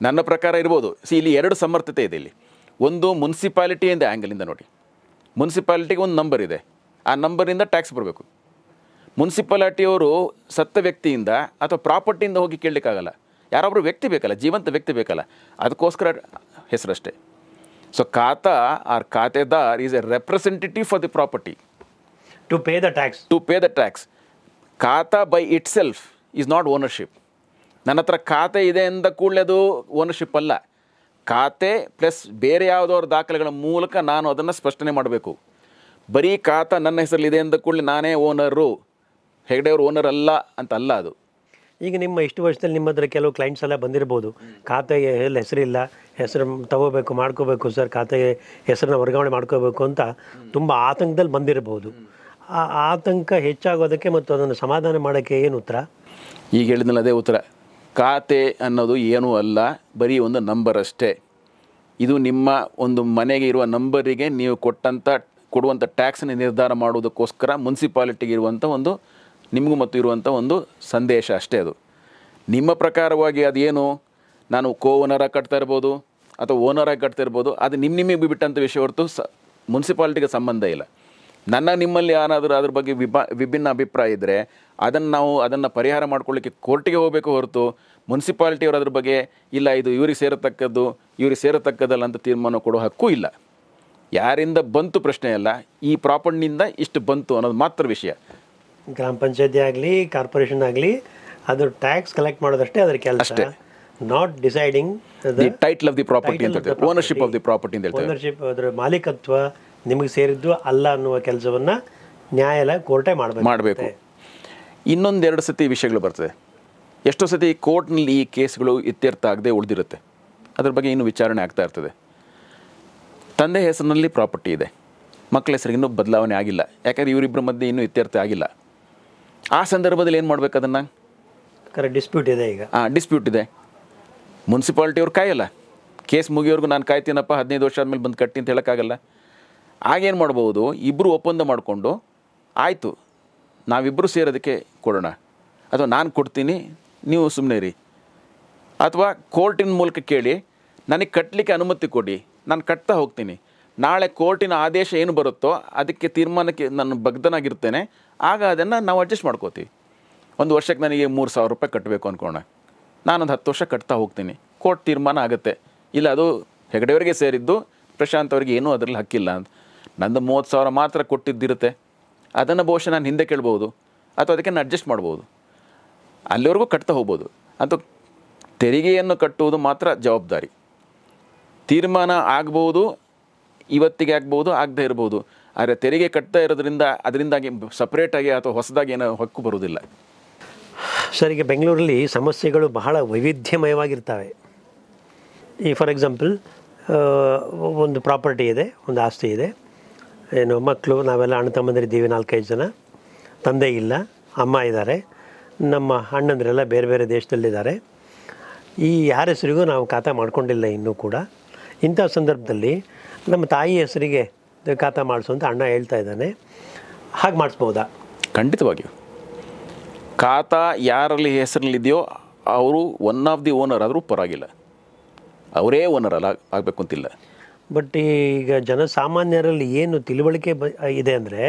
A: ನನ್ನ ಪ್ರಕಾರ ಇರ್ಬೋದು. ಇಲ್ಲಿ 2 ಸಮರ್ಥತೆ ಇದೆ. ಇಲ್ಲಿ ಒಂದು ಮುನ್ಸಿಪಾಲಿಟಿಯಿಂದ ಆ್ಯಂಗಲಿಂದ ನೋಡಿ, ಮುನ್ಸಿಪಾಲಿಟಿಗೆ ಒಂದು ನಂಬರ್ ಇದೆ, ಆ ನಂಬರಿಂದ ಟ್ಯಾಕ್ಸ್ ಬರಬೇಕು. ಮುನ್ಸಿಪಾಲಿಟಿಯವರು ಸತ್ತ ವ್ಯಕ್ತಿಯಿಂದ ಅಥವಾ ಪ್ರಾಪರ್ಟಿಯಿಂದ ಹೋಗಿ ಕೇಳಲಿಕ್ಕಾಗಲ್ಲ, ಯಾರೊಬ್ಬರು ವ್ಯಕ್ತಿ ಬೇಕಲ್ಲ, ಜೀವಂತ ವ್ಯಕ್ತಿ ಬೇಕಲ್ಲ, ಅದಕ್ಕೋಸ್ಕರ ಹೆಸರಷ್ಟೇ. ಸೊ ಖಾತಾ ಆರ್ ಖಾತೆದಾರ್ is a representative for the property
B: to pay the tax.
A: Khata by itself is not ownership. ನನ್ನ ಹತ್ರ ಖಾತೆ ಇದೆ ಅಂದ ಕೂಡಲೇ ಅದು ಓನರ್ಶಿಪ್ ಅಲ್ಲ. ಖಾತೆ ಪ್ಲಸ್ ಬೇರೆ ಯಾವುದಾದ್ರು ದಾಖಲೆಗಳ ಮೂಲಕ ನಾನು ಅದನ್ನು ಸ್ಪಷ್ಟನೆ ಮಾಡಬೇಕು. ಬರೀ ಖಾತಾ ನನ್ನ ಹೆಸರಲ್ಲಿದೆ ಅಂದ ಕೂಡಲೇ ನಾನೇ ಓನರು, ಹೆಗ್ಡೆಯವರು ಓನರ್ ಅಲ್ಲ ಅಂತ ಅಲ್ಲ ಅದು.
B: ಈಗ ನಿಮ್ಮ ಇಷ್ಟು ವರ್ಷದಲ್ಲಿ ನಿಮ್ಮ ಹತ್ರ ಕೆಲವು ಕ್ಲೈಂಟ್ಸ್ ಎಲ್ಲ ಬಂದಿರ್ಬೋದು, ಖಾತೆಗೆ ಹೆಸರಿಲ್ಲ, ಹೆಸರು ತಗೋಬೇಕು ಮಾಡ್ಕೋಬೇಕು ಸರ್, ಖಾತೆಗೆ ಹೆಸರನ್ನ ವರ್ಗಾವಣೆ ಮಾಡ್ಕೋಬೇಕು ಅಂತ ತುಂಬ ಆತಂಕದಲ್ಲಿ ಬಂದಿರ್ಬೋದು. ಆ ಆತಂಕ ಹೆಚ್ಚಾಗೋದಕ್ಕೆ ಮತ್ತು ಅದನ್ನು ಸಮಾಧಾನ ಮಾಡೋಕ್ಕೆ ಏನು ಉತ್ತರ?
A: ಈಗ ಹೇಳಿದ್ನಲ್ಲ ಅದೇ ಉತ್ತರ. ಖಾತೆ ಅನ್ನೋದು ಏನೂ ಅಲ್ಲ, ಬರೀ ಒಂದು ನಂಬರ್ ಅಷ್ಟೇ. ಇದು ನಿಮ್ಮ ಒಂದು ಮನೆಗೆ ಇರುವ ನಂಬರಿಗೆ ನೀವು ಕೊಡುವಂಥ ಟ್ಯಾಕ್ಸನ್ನು ನಿರ್ಧಾರ ಮಾಡುವುದಕ್ಕೋಸ್ಕರ ಮುನ್ಸಿಪಾಲಿಟಿಗೆ ಇರುವಂಥ ಒಂದು ನಿಮಗೂ ಮತ್ತು ಇರುವಂಥ ಒಂದು ಸಂದೇಶ ಅಷ್ಟೇ. ಅದು ನಿಮ್ಮ ಪ್ರಕಾರವಾಗಿ ಅದೇನು ನಾನು ಓನರಾಗಿ ಕಟ್ತಾ ಇರ್ಬೋದು ಅಥವಾ ಓನರಾಗಿ ಕಟ್ತಾ ಇರ್ಬೋದು, ಅದು ನಿಮಗೆ ಬಿಟ್ಟಂಥ ವಿಷಯ ಹೊರತು ಮುನ್ಸಿಪಾಲಿಟಿಗೆ ಸಂಬಂಧ ಇಲ್ಲ. ನಿಮ್ಮಲ್ಲಿ ಏನಾದರೂ ಅದ್ರ ಬಗ್ಗೆ ವಿಭಿನ್ನ ಅಭಿಪ್ರಾಯ ಇದ್ದರೆ ಅದನ್ನು ಪರಿಹಾರ ಮಾಡ್ಕೊಳ್ಳಿಕ್ಕೆ ಕೋರ್ಟಿಗೆ ಹೋಗಬೇಕು ಹೊರತು ಮುನ್ಸಿಪಾಲಿಟಿಯವರು ಅದ್ರ ಬಗ್ಗೆ ಇಲ್ಲ ಇದು ಇವ್ರಿಗೆ ಸೇರತಕ್ಕದ್ದು ಇವ್ರಿಗೆ ಸೇರತಕ್ಕದ್ದಲ್ಲ ಅಂತ ತೀರ್ಮಾನ ಕೊಡೋ ಹಕ್ಕೂ ಇಲ್ಲ. ಯಾರಿಂದ ಬಂತು ಪ್ರಶ್ನೆ ಅಲ್ಲ, ಈ ಪ್ರಾಪರ್ಟಿನಿಂದ ಇಷ್ಟು ಬಂತು ಅನ್ನೋದು ಮಾತ್ರ ವಿಷಯ.
B: ಗ್ರಾಮ ಪಂಚಾಯತಿ ಆಗಲಿ ಕಾರ್ಪೊರೇಷನ್ ಆಗಲಿ ಅದು ಟ್ಯಾಕ್ಸ್ ಕಲೆಕ್ಟ್ ಮಾಡೋದಷ್ಟೇ ಅದರ ಕೆಲಸ, not deciding
A: the title of the property ಅಂತ ಹೇಳ್ತಾರೆ, ಓನರ್ಶಿಪ್ ಆಫ್ ದಿ ಪ್ರಾಪರ್ಟಿ ಅಂತ ಹೇಳ್ತಾರೆ.
B: ಓನರ್ಶಿಪ್ ಅದರ ಮಾಲೀಕತ್ವ ನಿಮಗೆ ಸೇರಿದ್ದು ಅಲ್ಲ ಅನ್ನುವ ಕೆಲಸವನ್ನು ನ್ಯಾಯಾಲಯ ಕೋರ್ಟೇ ಮಾಡಬೇಕು.
A: ಇನ್ನೊಂದೆರಡು ಸತಿ ವಿಷಯಗಳು ಬರ್ತದೆ. ಎಷ್ಟೋ ಸತಿ ಕೋರ್ಟ್ನಲ್ಲಿ ಈ ಕೇಸ್ಗಳು ಇತ್ಯರ್ಥ ಆಗದೆ ಉಳಿದಿರುತ್ತೆ, ಅದ್ರ ಬಗ್ಗೆ ಇನ್ನೂ ವಿಚಾರಣೆ ಆಗ್ತಾ ಇರ್ತದೆ. ತಂದೆ ಹೆಸರಿನಲ್ಲಿ ಪ್ರಾಪರ್ಟಿ ಇದೆ, ಮಕ್ಕಳ ಹೆಸರಿಗೆ ಇನ್ನೂ ಬದಲಾವಣೆ ಆಗಿಲ್ಲ, ಯಾಕಂದರೆ ಇವರಿಬ್ಬರ ಮಧ್ಯೆ ಇನ್ನೂ ಇತ್ಯರ್ಥ ಆಗಿಲ್ಲ. ಆ ಸಂದರ್ಭದಲ್ಲಿ ಏನು ಮಾಡಬೇಕು? ಅದನ್ನು
B: ಡಿಸ್ಪ್ಯೂಟ್ ಇದೆ. ಈಗ
A: ಡಿಸ್ಪ್ಯೂಟ್ ಇದೆ, ಮುನ್ಸಿಪಾಲ್ಟಿಯವ್ರು ಕಾಯಲ್ಲ, ಕೇಸ್ ಮುಗಿಯೋರ್ಗು ನಾನು ಕಾಯ್ತೀನಪ್ಪ 15 ವರ್ಷ ಆದಮೇಲೆ ಬಂದು ಕಟ್ಟಿ ಅಂತ ಹೇಳೋಕ್ಕಾಗಲ್ಲ. ಆಗೇನು ಮಾಡ್ಬೋದು, ಇಬ್ಬರು ಒಪ್ಪಂದ ಮಾಡಿಕೊಂಡು ಆಯಿತು ನಾವಿಬ್ಬರು ಸೇರೋದಕ್ಕೆ ಕೊಡೋಣ, ಅಥವಾ ನಾನು ಕೊಡ್ತೀನಿ ನೀವು ಸುಮ್ಮನೆ ಇರಿ, ಅಥವಾ ಕೋರ್ಟಿನ ಮೂಲಕ ಕೇಳಿ ನನಗೆ ಕಟ್ಟಲಿಕ್ಕೆ ಅನುಮತಿ ಕೊಡಿ, ನಾನು ಕಟ್ತಾ ಹೋಗ್ತೀನಿ, ನಾಳೆ ಕೋರ್ಟಿನ ಆದೇಶ ಏನು ಬರುತ್ತೋ ಅದಕ್ಕೆ ತೀರ್ಮಾನಕ್ಕೆ ನಾನು ಬದ್ಧನಾಗಿರ್ತೇನೆ, ಆಗ ಅದನ್ನು ನಾವು ಅಡ್ಜಸ್ಟ್ ಮಾಡ್ಕೋತೀವಿ. ಒಂದು ವರ್ಷಕ್ಕೆ ನನಗೆ 3,000 ರೂಪಾಯಿ ಕಟ್ಟಬೇಕು ಅಂದ್ಕೋಣ, ನಾನೊಂದು 10 ವರ್ಷ ಕಟ್ತಾ ಹೋಗ್ತೀನಿ, ಕೋರ್ಟ್ ತೀರ್ಮಾನ ಆಗುತ್ತೆ ಇಲ್ಲ ಅದು ಹೆಗಡೆಯವರಿಗೆ ಸೇರಿದ್ದು, ಪ್ರಶಾಂತ್ ಅವರಿಗೆ ಏನೂ ಅದರಲ್ಲಿ ಹಕ್ಕಿಲ್ಲ ಅಂತ, ನಂದು 30,000 ಮಾತ್ರ ಕೊಟ್ಟಿದ್ದಿರುತ್ತೆ, ಅದನ್ನು ಬಹುಶಃ ನಾನು ಹಿಂದೆ ಕೇಳ್ಬೋದು ಅಥವಾ ಅದಕ್ಕೆ ನಾನು ಅಡ್ಜಸ್ಟ್ ಮಾಡ್ಬೋದು, ಅಲ್ಲಿವರೆಗೂ ಕಟ್ತಾ ಹೋಗ್ಬೋದು. ಅಂತೂ ತೆರಿಗೆಯನ್ನು ಕಟ್ಟುವುದು ಮಾತ್ರ ಜವಾಬ್ದಾರಿ. ತೀರ್ಮಾನ ಆಗ್ಬೋದು, ಇವತ್ತಿಗೆ ಆಗ್ಬೋದು, ಆಗದೇ ಇರ್ಬೋದು, ಆದರೆ ತೆರಿಗೆ ಕಟ್ತಾ ಇರೋದ್ರಿಂದ ಅದರಿಂದಾಗಿ ಸಪ್ರೇಟಾಗಿ ಅಥವಾ ಹೊಸದಾಗಿ ಏನೋ ಹಕ್ಕು ಬರೋದಿಲ್ಲ.
B: ಸರ್, ಈಗ ಬೆಂಗಳೂರಲ್ಲಿ ಸಮಸ್ಯೆಗಳು ಬಹಳ ವೈವಿಧ್ಯಮಯವಾಗಿರ್ತವೆ. ಈ ಫಾರ್ ಎಕ್ಸಾಂಪಲ್ ಒಂದು ಪ್ರಾಪರ್ಟಿ ಇದೆ, ಒಂದು ಆಸ್ತಿ ಇದೆ, ಏನು ಮಕ್ಕಳು ನಾವೆಲ್ಲ ಅಣ್ಣ ತಮ್ಮಂದಿರಿದ್ದೀವಿ, 4-5 ಜನ, ತಂದೆ ಇಲ್ಲ, ಅಮ್ಮ ಇದ್ದಾರೆ, ನಮ್ಮ ಅಣ್ಣಂದರೆಲ್ಲ ಬೇರೆ ಬೇರೆ ದೇಶದಲ್ಲಿದ್ದಾರೆ, ಈ ಯಾರ ಹೆಸರಿಗೂ ನಾವು ಖಾತಾ ಮಾಡ್ಕೊಂಡಿಲ್ಲ ಇನ್ನೂ ಕೂಡ. ಇಂಥ ಸಂದರ್ಭದಲ್ಲಿ ನಮ್ಮ ತಾಯಿ ಹೆಸರಿಗೆ ಖಾತಾ ಮಾಡಿಸು ಅಂತ ಅಣ್ಣ ಹೇಳ್ತಾ ಇದ್ದಾನೆ, ಹಾಗೆ ಮಾಡಿಸ್ಬೋದಾ?
A: ಖಂಡಿತವಾಗಿಯೂ. ಖಾತಾ ಯಾರಲ್ಲಿ ಹೆಸರಲ್ಲಿದೆಯೋ ಅವರು ಒನ್ ಆಫ್ ದಿ ಓನರ್ ಆದರೂ ಪರವಾಗಿಲ್ಲ, ಅವರೇ ಓನರ್ ಅಲ್ಲ ಆಗಬೇಕು ಅಂತಿಲ್ಲ.
B: ಬಟ್ ಈಗ ಜನಸಾಮಾನ್ಯರಲ್ಲಿ ಏನು ತಿಳುವಳಿಕೆ ಇದೆ ಅಂದರೆ,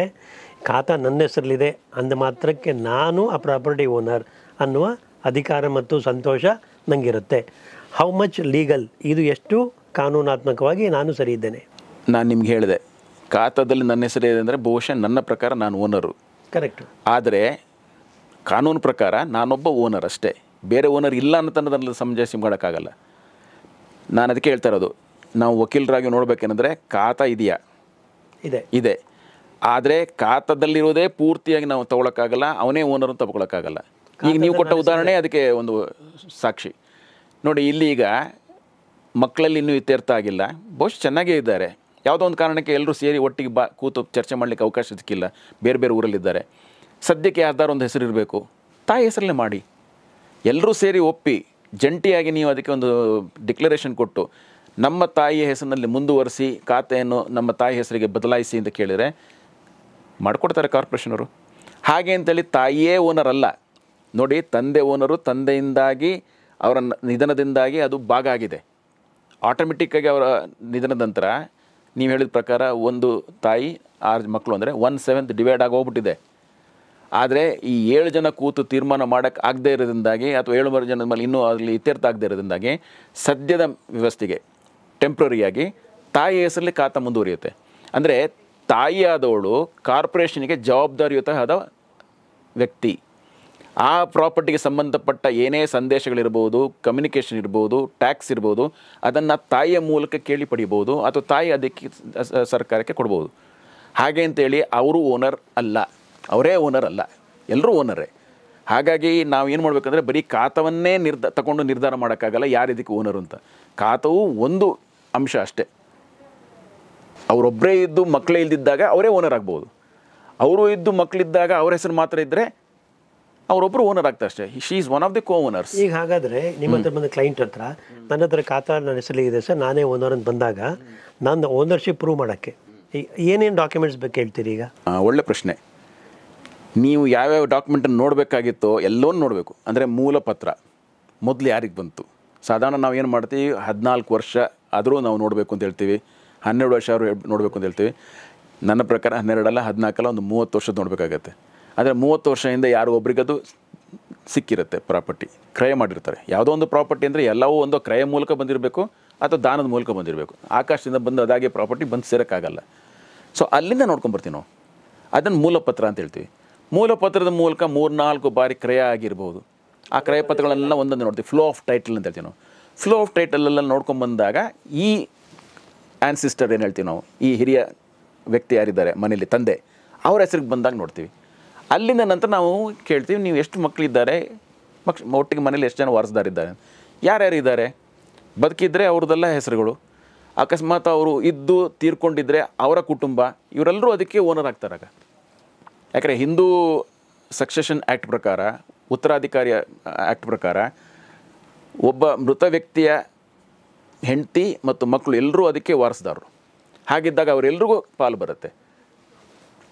B: ಖಾತಾ ನನ್ನ ಹೆಸರಲ್ಲಿದೆ ಅಂದ ಮಾತ್ರಕ್ಕೆ ನಾನು ಆ ಪ್ರಾಪರ್ಟಿ ಓನರ್ ಅನ್ನುವ ಅಧಿಕಾರ ಮತ್ತು ಸಂತೋಷ ನನಗಿರುತ್ತೆ. ಹೌ ಮಚ್ ಲೀಗಲ್, ಇದು ಎಷ್ಟು ಕಾನೂನಾತ್ಮಕವಾಗಿ ನಾನು ಸರಿ ಇದ್ದೇನೆ?
A: ನಾನು ನಿಮ್ಗೆ ಹೇಳಿದೆ, ಖಾತಾದಲ್ಲಿ ನನ್ನ ಹೆಸರೇ ಇದೆ ಅಂದರೆ ಬಹುಶಃ ನನ್ನ ಪ್ರಕಾರ ನಾನು ಓನರು,
B: ಕರೆಕ್ಟು.
A: ಆದರೆ ಕಾನೂನು ಪ್ರಕಾರ ನಾನೊಬ್ಬ ಓನರ್ ಅಷ್ಟೇ, ಬೇರೆ ಓನರ್ ಇಲ್ಲ ಅನ್ನೋದನ್ನು ಸಮಂಜಸ ಮಾಡೋಕ್ಕಾಗಲ್ಲ. ನಾನು ಅದಕ್ಕೆ ಹೇಳ್ತಾ ಇರೋದು, ನಾವು ವಕೀಲರಾಗಿ ನೋಡಬೇಕೇನೆಂದರೆ ಖಾತಾ ಇದೆಯಾ? ಇದೆ. ಆದರೆ ಖಾತಾದಲ್ಲಿರೋದೇ ಪೂರ್ತಿಯಾಗಿ ನಾವು ತೊಗೊಳಕ್ಕಾಗಲ್ಲ, ಅವನೇ ಓನರ್ ತಗೊಳಕ್ಕಾಗಲ್ಲ. ಈಗ ನೀವು ಕೊಟ್ಟ ಉದಾಹರಣೆ ಅದಕ್ಕೆ ಒಂದು ಸಾಕ್ಷಿ ನೋಡಿ. ಇಲ್ಲಿ ಈಗ ಮಕ್ಕಳಲ್ಲಿ ಇನ್ನೂ ಇತ್ಯರ್ಥ ಆಗಿಲ್ಲ, ಬಹುಶಃ ಚೆನ್ನಾಗೇ ಇದ್ದಾರೆ, ಯಾವುದೋ ಒಂದು ಕಾರಣಕ್ಕೆ ಎಲ್ಲರೂ ಸೇರಿ ಒಟ್ಟಿಗೆ ಕೂತು ಚರ್ಚೆ ಮಾಡಲಿಕ್ಕೆ ಅವಕಾಶ ಸಿಕ್ಕಿಲ್ಲ, ಬೇರೆ ಬೇರೆ ಊರಲ್ಲಿದ್ದಾರೆ. ಸದ್ಯಕ್ಕೆ ಯಾರ್ದಾರು ಒಂದು ಹೆಸರು ಇರಬೇಕು, ತಾಯಿ ಹೆಸರಲ್ಲೇ ಮಾಡಿ, ಎಲ್ಲರೂ ಸೇರಿ ಒಪ್ಪಿ ಜಂಟಿಯಾಗಿ ನೀವು ಅದಕ್ಕೆ ಒಂದು ಡಿಕ್ಲರೇಷನ್ ಕೊಟ್ಟು ನಮ್ಮ ತಾಯಿಯ ಹೆಸರಿನಲ್ಲಿ ಮುಂದುವರಿಸಿ ಖಾತೆಯನ್ನು ನಮ್ಮ ತಾಯಿ ಹೆಸರಿಗೆ ಬದಲಾಯಿಸಿ ಅಂತ ಕೇಳಿದರೆ ಮಾಡಿಕೊಡ್ತಾರೆ ಕಾರ್ಪೊರೇಷನವರು. ಹಾಗೆ ಅಂತೇಳಿ ತಾಯಿಯೇ ಓನರ್ ಅಲ್ಲ ನೋಡಿ, ತಂದೆ ಓನರು, ತಂದೆಯಿಂದಾಗಿ ಅವರ ನಿಧನದಿಂದಾಗಿ ಅದು ಭಾಗ ಆಗಿದೆ. ಆಟೋಮೆಟಿಕ್ಕಾಗಿ ಅವರ ನಿಧನದ ನಂತರ ನೀವು ಹೇಳಿದ ಪ್ರಕಾರ ಒಂದು ತಾಯಿ 6 ಮಕ್ಕಳು ಅಂದರೆ 1/7 ಡಿವೈಡ್ ಆಗಿ ಹೋಗ್ಬಿಟ್ಟಿದೆ. ಆದರೆ ಈ 7 ಜನ ಕೂತು ತೀರ್ಮಾನ ಮಾಡೋಕ್ಕೆ ಆಗದೇ ಇರೋದ್ರಿಂದಾಗಿ ಅಥವಾ 7 ಜನದ ಮೇಲೆ ಇನ್ನೂ ಅಲ್ಲಿ ಇತ್ಯರ್ಥ ಆಗದೇ ಇರೋದ್ರಿಂದಾಗಿ ಸದ್ಯದ ವ್ಯವಸ್ಥೆಗೆ ಟೆಂಪ್ರರಿಯಾಗಿ ತಾಯಿ ಹೆಸರಲ್ಲಿ ಖಾತಾ ಮುಂದುವರಿಯುತ್ತೆ. ಅಂದರೆ ತಾಯಿಯಾದವಳು ಕಾರ್ಪೊರೇಷನ್ಗೆ ಜವಾಬ್ದಾರಿಯುತವಾದ ವ್ಯಕ್ತಿ. ಆ ಪ್ರಾಪರ್ಟಿಗೆ ಸಂಬಂಧಪಟ್ಟ ಏನೇ ಸಂದೇಶಗಳಿರ್ಬೋದು, ಕಮ್ಯುನಿಕೇಷನ್ ಇರ್ಬೋದು, ಟ್ಯಾಕ್ಸ್ ಇರ್ಬೋದು, ಅದನ್ನು ತಾಯಿಯ ಮೂಲಕ ಕೇಳಿ ಪಡಿಬೋದು ಅಥವಾ ತಾಯಿ ಅದಕ್ಕೆ ಸರ್ಕಾರಕ್ಕೆ ಕೊಡ್ಬೋದು. ಹಾಗೆ ಅಂತೇಳಿ ಅವರು ಓನರ್ ಅಲ್ಲ, ಅವರೇ ಓನರ್ ಅಲ್ಲ, ಎಲ್ಲರೂ ಓನರೇ. ಹಾಗಾಗಿ ನಾವು ಏನು ಮಾಡಬೇಕಂದ್ರೆ ಬರೀ ಖಾತವನ್ನೇ ತಗೊಂಡು ನಿರ್ಧಾರ ಮಾಡೋಕ್ಕಾಗಲ್ಲ ಯಾರು ಇದಕ್ಕೆ ಓನರು ಅಂತ. ಖಾತವು ಒಂದು ಅಂಶ ಅಷ್ಟೇ. ಅವರೊಬ್ಬರೇ ಇದ್ದು ಮಕ್ಕಳೇ ಇಲ್ದಿದ್ದಾಗ ಅವರೇ ಓನರ್ ಆಗ್ಬೋದು. ಅವರು ಇದ್ದು ಮಕ್ಕಳಿದ್ದಾಗ ಅವ್ರ ಹೆಸರು ಮಾತ್ರ ಇದ್ದರೆ ಅವರೊಬ್ಬರು ಓನರ್ ಆಗ್ತಾರೆ ಅಷ್ಟೇ. She is one of the co owners.
B: ಈಗ ಹಾಗಾದರೆ ನಿಮ್ಮ ಹತ್ರ ಬಂದ ಕ್ಲೈಂಟ್ ಹತ್ರ ನನ್ನ ಹತ್ರ ಖಾತಾ ನನ್ನ ಹೆಸರಿಗಿದೆ ಸರ್, ನಾನೇ ಓನರ್ ಅಂತ ಬಂದಾಗ ನಾನು ಓನರ್ಶಿಪ್ ಪ್ರೂವ್ ಮಾಡೋಕ್ಕೆ ಏನೇನು ಡಾಕ್ಯುಮೆಂಟ್ಸ್ ಬೇಕು ಹೇಳ್ತೀರಿ? ಈಗ
A: ಒಳ್ಳೆ ಪ್ರಶ್ನೆ. ನೀವು ಯಾವ್ಯಾವ ಡಾಕ್ಯುಮೆಂಟನ್ನು ನೋಡಬೇಕಾಗಿತ್ತೋ ಎಲ್ಲವನ್ನೂ ನೋಡಬೇಕು. ಅಂದರೆ ಮೂಲ ಪತ್ರ ಮೊದಲು ಯಾರಿಗೆ ಬಂತು. ಸಾಧಾರಣ ನಾವು ಏನು ಮಾಡ್ತೀವಿ, 14 ವರ್ಷ ಆದರೂ ನಾವು ನೋಡಬೇಕು ಅಂತ ಹೇಳ್ತೀವಿ, 12 ವರ್ಷ ಅವರು ನೋಡಬೇಕು ಅಂತ ಹೇಳ್ತೀವಿ. ನನ್ನ ಪ್ರಕಾರ 12 ಅಲ್ಲ 14 ಅಲ್ಲ, ಒಂದು 30 ವರ್ಷದ ನೋಡಬೇಕಾಗತ್ತೆ. ಆದರೆ 30 ವರ್ಷದಿಂದ ಯಾರು ಒಬ್ರಿಗದು ಸಿಕ್ಕಿರುತ್ತೆ, ಪ್ರಾಪರ್ಟಿ ಕ್ರಯ ಮಾಡಿರ್ತಾರೆ. ಯಾವುದೋ ಒಂದು ಪ್ರಾಪರ್ಟಿ ಅಂದರೆ ಎಲ್ಲವೂ ಒಂದು ಕ್ರಯ ಮೂಲಕ ಬಂದಿರಬೇಕು ಅಥವಾ ದಾನದ ಮೂಲಕ ಬಂದಿರಬೇಕು. ಆಕಾಶದಿಂದ ಬಂದು ಅದಾಗೆ ಪ್ರಾಪರ್ಟಿ ಬಂದು ಸೇರೋಕ್ಕಾಗಲ್ಲ. ಸೊ ಅಲ್ಲಿಂದ ನೋಡ್ಕೊಂಬರ್ತೀವಿ ನಾವು. ಅದನ್ನು ಮೂಲಪತ್ರ ಅಂತ ಹೇಳ್ತೀವಿ. ಮೂಲಪತ್ರದ ಮೂಲಕ 3-4 ಬಾರಿ ಕ್ರಯ ಆಗಿರ್ಬೋದು. ಆ ಕ್ರಯ ಪತ್ರಗಳೆಲ್ಲ ಒಂದೊಂದು ನೋಡ್ತೀವಿ. ಫ್ಲೋ ಆಫ್ ಟೈಟಲ್ ಅಂತ ಹೇಳ್ತೀವಿ ನಾವು. ಫ್ಲೋ ಆಫ್ ಟೈಟಲೆಲ್ಲ ನೋಡ್ಕೊಂಬಂದಾಗ ಈ ಆ್ಯನ್ಸಿಸ್ಟರ್ ಏನು ಹೇಳ್ತೀವಿ ನಾವು, ಈ ಹಿರಿಯ ವ್ಯಕ್ತಿ ಯಾರಿದ್ದಾರೆ ಮನೇಲಿ, ತಂದೆ, ಅವ್ರ ಹೆಸರಿಗೆ ಬಂದಾಗ ನೋಡ್ತೀವಿ. ಅಲ್ಲಿಂದ ನಂತರ ನಾವು ಕೇಳ್ತೀವಿ, ನೀವು ಎಷ್ಟು ಮಕ್ಕಳಿದ್ದಾರೆ, ಒಟ್ಟಿಗೆ ಮನೇಲಿ ಎಷ್ಟು ಜನ ವಾರಸ್ದಾರಿದ್ದಾರೆ, ಯಾರ್ಯಾರು ಇದ್ದಾರೆ, ಬದುಕಿದ್ರೆ ಅವ್ರದ್ದೆಲ್ಲ ಹೆಸರುಗಳು, ಅಕಸ್ಮಾತ್ ಅವರು ಇದ್ದು ತೀರ್ಕೊಂಡಿದ್ರೆ ಅವರ ಕುಟುಂಬ, ಇವರೆಲ್ಲರೂ ಅದಕ್ಕೆ ಓನರ್ ಆಗ್ತಾರಾಗ. ಯಾಕಂದರೆ ಹಿಂದೂ ಸಕ್ಸೆಷನ್ ಆ್ಯಕ್ಟ್ ಪ್ರಕಾರ, ಉತ್ತರಾಧಿಕಾರಿ ಆ್ಯಕ್ಟ್ ಪ್ರಕಾರ ಒಬ್ಬ ಮೃತ ವ್ಯಕ್ತಿಯ ಹೆಂಡತಿ ಮತ್ತು ಮಕ್ಕಳು ಎಲ್ಲರೂ ಅದಕ್ಕೆ ವಾರಸ್ದಾರರು. ಹಾಗಿದ್ದಾಗ ಅವರೆಲ್ಲರಿಗೂ ಪಾಲು ಬರುತ್ತೆ,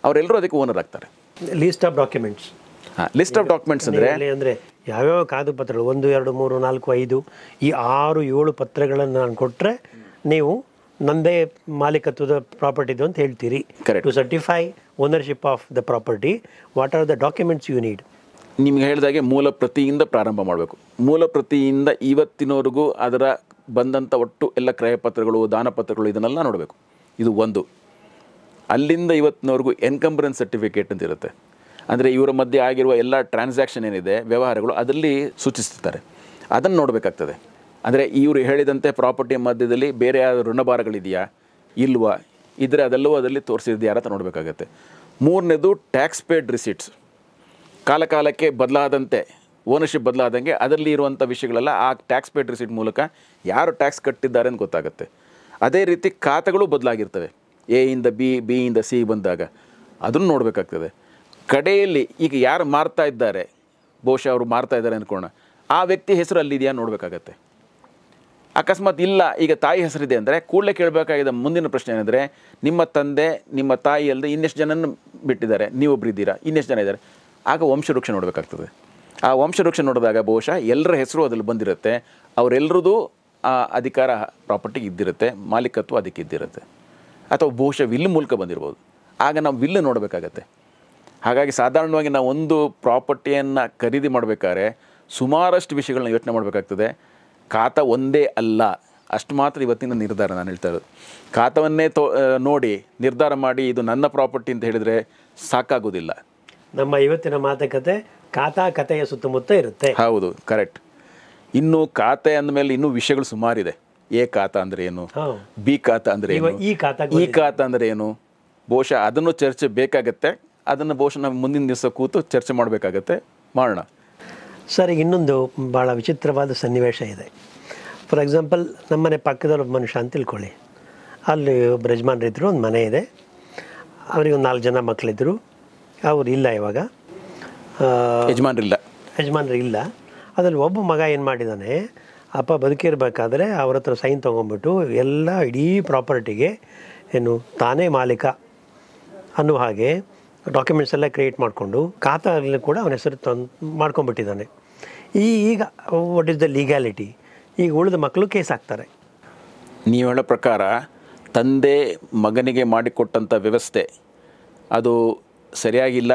A: ಅವರೆಲ್ಲರೂ ಅದಕ್ಕೆ ಓನರ್ ಆಗ್ತಾರೆ.
B: List of documents.
A: List of documents ಅಂದರೆ
B: ಯಾವ್ಯಾವ ಕಾಗದ ಪತ್ರಗಳು 1, 2, 3, 4, 5 ಈ 6, 7 ಪತ್ರಗಳನ್ನು ನಾನು ಕೊಟ್ಟರೆ ನೀವು ನನ್ನದೇ ಮಾಲೀಕತ್ವದ ಪ್ರಾಪರ್ಟಿದು ಅಂತ ಹೇಳ್ತೀರಿ.
A: Correct.
B: To certify ownership of the property, what are the documents you need?
A: ನಿಮ್ಗೆ ಹೇಳಿದಾಗೆ ಮೂಲ ಪ್ರತಿಯಿಂದ ಪ್ರಾರಂಭ ಮಾಡಬೇಕು. ಮೂಲ ಪ್ರತಿಯಿಂದ ಇವತ್ತಿನವರೆಗೂ ಅದರ ಬಂದಂಥ ಒಟ್ಟು ಎಲ್ಲ ಕ್ರಯ ಪತ್ರಗಳು, ದಾನ ಪತ್ರಗಳು, ಇದನ್ನೆಲ್ಲ ನೋಡಬೇಕು. ಇದು ಒಂದು. ಅಲ್ಲಿಂದ ಇವತ್ತಿನವರೆಗೂ ಎನ್ಕಂಬರೆನ್ಸ್ ಸರ್ಟಿಫಿಕೇಟ್ ಅಂತ ಇರುತ್ತೆ. ಅಂದರೆ ಇವರ ಮಧ್ಯೆ ಆಗಿರುವ ಎಲ್ಲ ಟ್ರಾನ್ಸಾಕ್ಷನ್ ಏನಿದೆ, ವ್ಯವಹಾರಗಳು, ಅದರಲ್ಲಿ ಸೂಚಿಸ್ತಿರ್ತಾರೆ. ಅದನ್ನು ನೋಡಬೇಕಾಗ್ತದೆ. ಅಂದರೆ ಇವರು ಹೇಳಿದಂತೆ ಪ್ರಾಪರ್ಟಿಯ ಮಧ್ಯದಲ್ಲಿ ಬೇರೆ ಯಾವ್ದು ಋಣಭಾರಗಳಿದೆಯಾ ಇಲ್ವಾ, ಇದ್ದರೆ ಅದೆಲ್ಲವೂ ಅದರಲ್ಲಿ ತೋರಿಸಿದ್ಯಾರ ಅಂತ ನೋಡಬೇಕಾಗತ್ತೆ. 3ನೇದು ಟ್ಯಾಕ್ಸ್ ಪೇಡ್ ರಿಸಿಟ್ಸ್. ಕಾಲಕಾಲಕ್ಕೆ ಬದಲಾದಂತೆ, ಓನರ್ಶಿಪ್ ಬದಲಾದಂಗೆ ಅದರಲ್ಲಿ ಇರುವಂಥ ವಿಷಯಗಳೆಲ್ಲ ಆ ಟ್ಯಾಕ್ಸ್ ಪೇಡ್ ರಿಸಿಟ್ ಮೂಲಕ ಯಾರು ಟ್ಯಾಕ್ಸ್ ಕಟ್ಟಿದ್ದಾರೆ ಅಂತ ಗೊತ್ತಾಗುತ್ತೆ. ಅದೇ ರೀತಿ ಖಾತೆಗಳು ಬದಲಾಗಿರ್ತವೆ. ಎ ಇಂದ ಬಿ, ಬಿ ಇಂದ ಸಿ ಬಂದಾಗ ಅದನ್ನು ನೋಡಬೇಕಾಗ್ತದೆ. ಕಡೆಯಲ್ಲಿ ಈಗ ಯಾರು ಮಾರ್ತಾ ಇದ್ದಾರೆ, ಬಹುಶಃ ಅವರು ಮಾರ್ತಾ ಇದ್ದಾರೆ ಅಂದ್ಕೊಳ್ಳೋಣ, ಆ ವ್ಯಕ್ತಿ ಹೆಸರು ಅಲ್ಲಿದೆಯಾ ನೋಡಬೇಕಾಗತ್ತೆ. ಅಕಸ್ಮಾತ್ ಇಲ್ಲ, ಈಗ ತಾಯಿ ಹೆಸರಿದೆ ಅಂದರೆ ಕೂಡಲೇ ಕೇಳಬೇಕಾಗಿದ್ದ ಮುಂದಿನ ಪ್ರಶ್ನೆ ಏನಂದರೆ, ನಿಮ್ಮ ತಂದೆ ನಿಮ್ಮ ತಾಯಿ ಅಲ್ಲದೆ ಇನ್ನೆಷ್ಟು ಜನನ ಬಿಟ್ಟಿದ್ದಾರೆ, ನೀವೊಬ್ಬರು ಇದ್ದೀರಾ, ಇನ್ನೆಷ್ಟು ಜನ ಇದ್ದಾರೆ. ಆಗ ವಂಶವೃಕ್ಷ ನೋಡಬೇಕಾಗ್ತದೆ. ಆ ವಂಶವೃಕ್ಷ ನೋಡಿದಾಗ ಬಹುಶಃ ಎಲ್ಲರ ಹೆಸರು ಅದರಲ್ಲಿ ಬಂದಿರುತ್ತೆ, ಅವರೆಲ್ಲರದ್ದು ಆ ಅಧಿಕಾರ ಪ್ರಾಪರ್ಟಿಗೆ ಇದ್ದಿರುತ್ತೆ, ಮಾಲೀಕತ್ವ ಅದಕ್ಕೆ ಇದ್ದಿರುತ್ತೆ. ಅಥವಾ ಬಹುಶಃ ವಿಲ್ ಮೂಲಕ ಬಂದಿರ್ಬೋದು. ಆಗ ನಾವು ವಿಲ್ ನೋಡಬೇಕಾಗತ್ತೆ. ಹಾಗಾಗಿ ಸಾಧಾರಣವಾಗಿ ನಾವು ಒಂದು ಪ್ರಾಪರ್ಟಿಯನ್ನು ಖರೀದಿ ಮಾಡಬೇಕಾದ್ರೆ ಸುಮಾರಷ್ಟು ವಿಷಯಗಳನ್ನ ಯೋಚನೆ ಮಾಡಬೇಕಾಗ್ತದೆ. ಖಾತ ಒಂದೇ ಅಲ್ಲ, ಅಷ್ಟು ಮಾತ್ರ ಇವತ್ತಿನ ನಿರ್ಧಾರ ನಾನು ಹೇಳ್ತಾ ಇರೋದು. ಖಾತವನ್ನೇ ನೋಡಿ ನಿರ್ಧಾರ ಮಾಡಿ ಇದು ನನ್ನ ಪ್ರಾಪರ್ಟಿ ಅಂತ ಹೇಳಿದರೆ ಸಾಕಾಗೋದಿಲ್ಲ.
B: ನಮ್ಮ ಇವತ್ತಿನ ಮಾತುಕತೆ ಖಾತಾ ಕಥೆಯ ಸುತ್ತಮುತ್ತ ಇರುತ್ತೆ.
A: ಹೌದು, ಕರೆಕ್ಟ್. ಇನ್ನು ಖಾತೆ ಅಂದಮೇಲೆ ಇನ್ನೂ ವಿಷಯಗಳು ಸುಮಾರಿದೆ. ಎ ಖಾತ ಅಂದರೆ ಏನು, ಬಿ ಖಾತ ಅಂದರೆ ಏನು, ಈ ಖಾತ ಅಂದರೆ ಏನು, ಬಹುಶಃ ಅದನ್ನು ಚರ್ಚೆ ಬೇಕಾಗತ್ತೆ. ಅದನ್ನು ಬಹುಶಃ ನಾವು ಮುಂದಿನ ದಿವಸ ಕೂತು ಚರ್ಚೆ ಮಾಡಬೇಕಾಗತ್ತೆ, ಮಾಡೋಣ.
B: ಸರ್, ಈಗ ಇನ್ನೊಂದು ಭಾಳ ವಿಚಿತ್ರವಾದ ಸನ್ನಿವೇಶ ಇದೆ. ಫಾರ್ ಎಕ್ಸಾಂಪಲ್, ನಮ್ಮನೆ ಪಕ್ಕದಲ್ಲಿ ಒಬ್ಬ ಮನುಷ್ಯ ಅಂತ ತಿಳ್ಕೊಳ್ಳಿ. ಅಲ್ಲಿ ಒಬ್ಬ ಯಜಮಾನ್ರಿದ್ದರು, ಒಂದು ಮನೆ ಇದೆ, ಅವರಿಗೆ ಒಂದು 4 ಜನ ಮಕ್ಕಳಿದ್ದರು. ಅವರು ಇಲ್ಲ, ಇವಾಗ ಯಜಮಾನ್ರು ಇಲ್ಲ. ಅದರಲ್ಲಿ ಒಬ್ಬ ಮಗ ಏನು ಮಾಡಿದ್ದಾನೆ, ಅಪ್ಪ ಬದುಕಿರಬೇಕಾದ್ರೆ ಅವ್ರ ಹತ್ರ ಸೈನ್ ತೊಗೊಂಡ್ಬಿಟ್ಟು ಎಲ್ಲ ಇಡೀ ಪ್ರಾಪರ್ಟಿಗೆ ಏನು ತಾನೇ ಮಾಲೀಕ ಅನ್ನೋ ಹಾಗೆ ಡಾಕ್ಯುಮೆಂಟ್ಸ್ ಎಲ್ಲ ಕ್ರಿಯೇಟ್ ಮಾಡಿಕೊಂಡು ಖಾತಾದಲ್ಲಿ ಕೂಡ ಅವನ ಹೆಸರು ಮಾಡ್ಕೊಂಡ್ಬಿಟ್ಟಿದ್ದಾನೆ. ಈಗ ವಾಟ್ ಈಸ್ ದ ಲೀಗ್ಯಾಲಿಟಿ? ಈಗ ಉಳಿದ ಮಕ್ಕಳು ಕೇಸ್ ಹಾಕ್ತಾರೆ.
A: ನೀವು ಹೇಳೋ ಪ್ರಕಾರ ತಂದೆ ಮಗನಿಗೆ ಮಾಡಿಕೊಟ್ಟಂಥ ವ್ಯವಸ್ಥೆ ಅದು ಸರಿಯಾಗಿಲ್ಲ,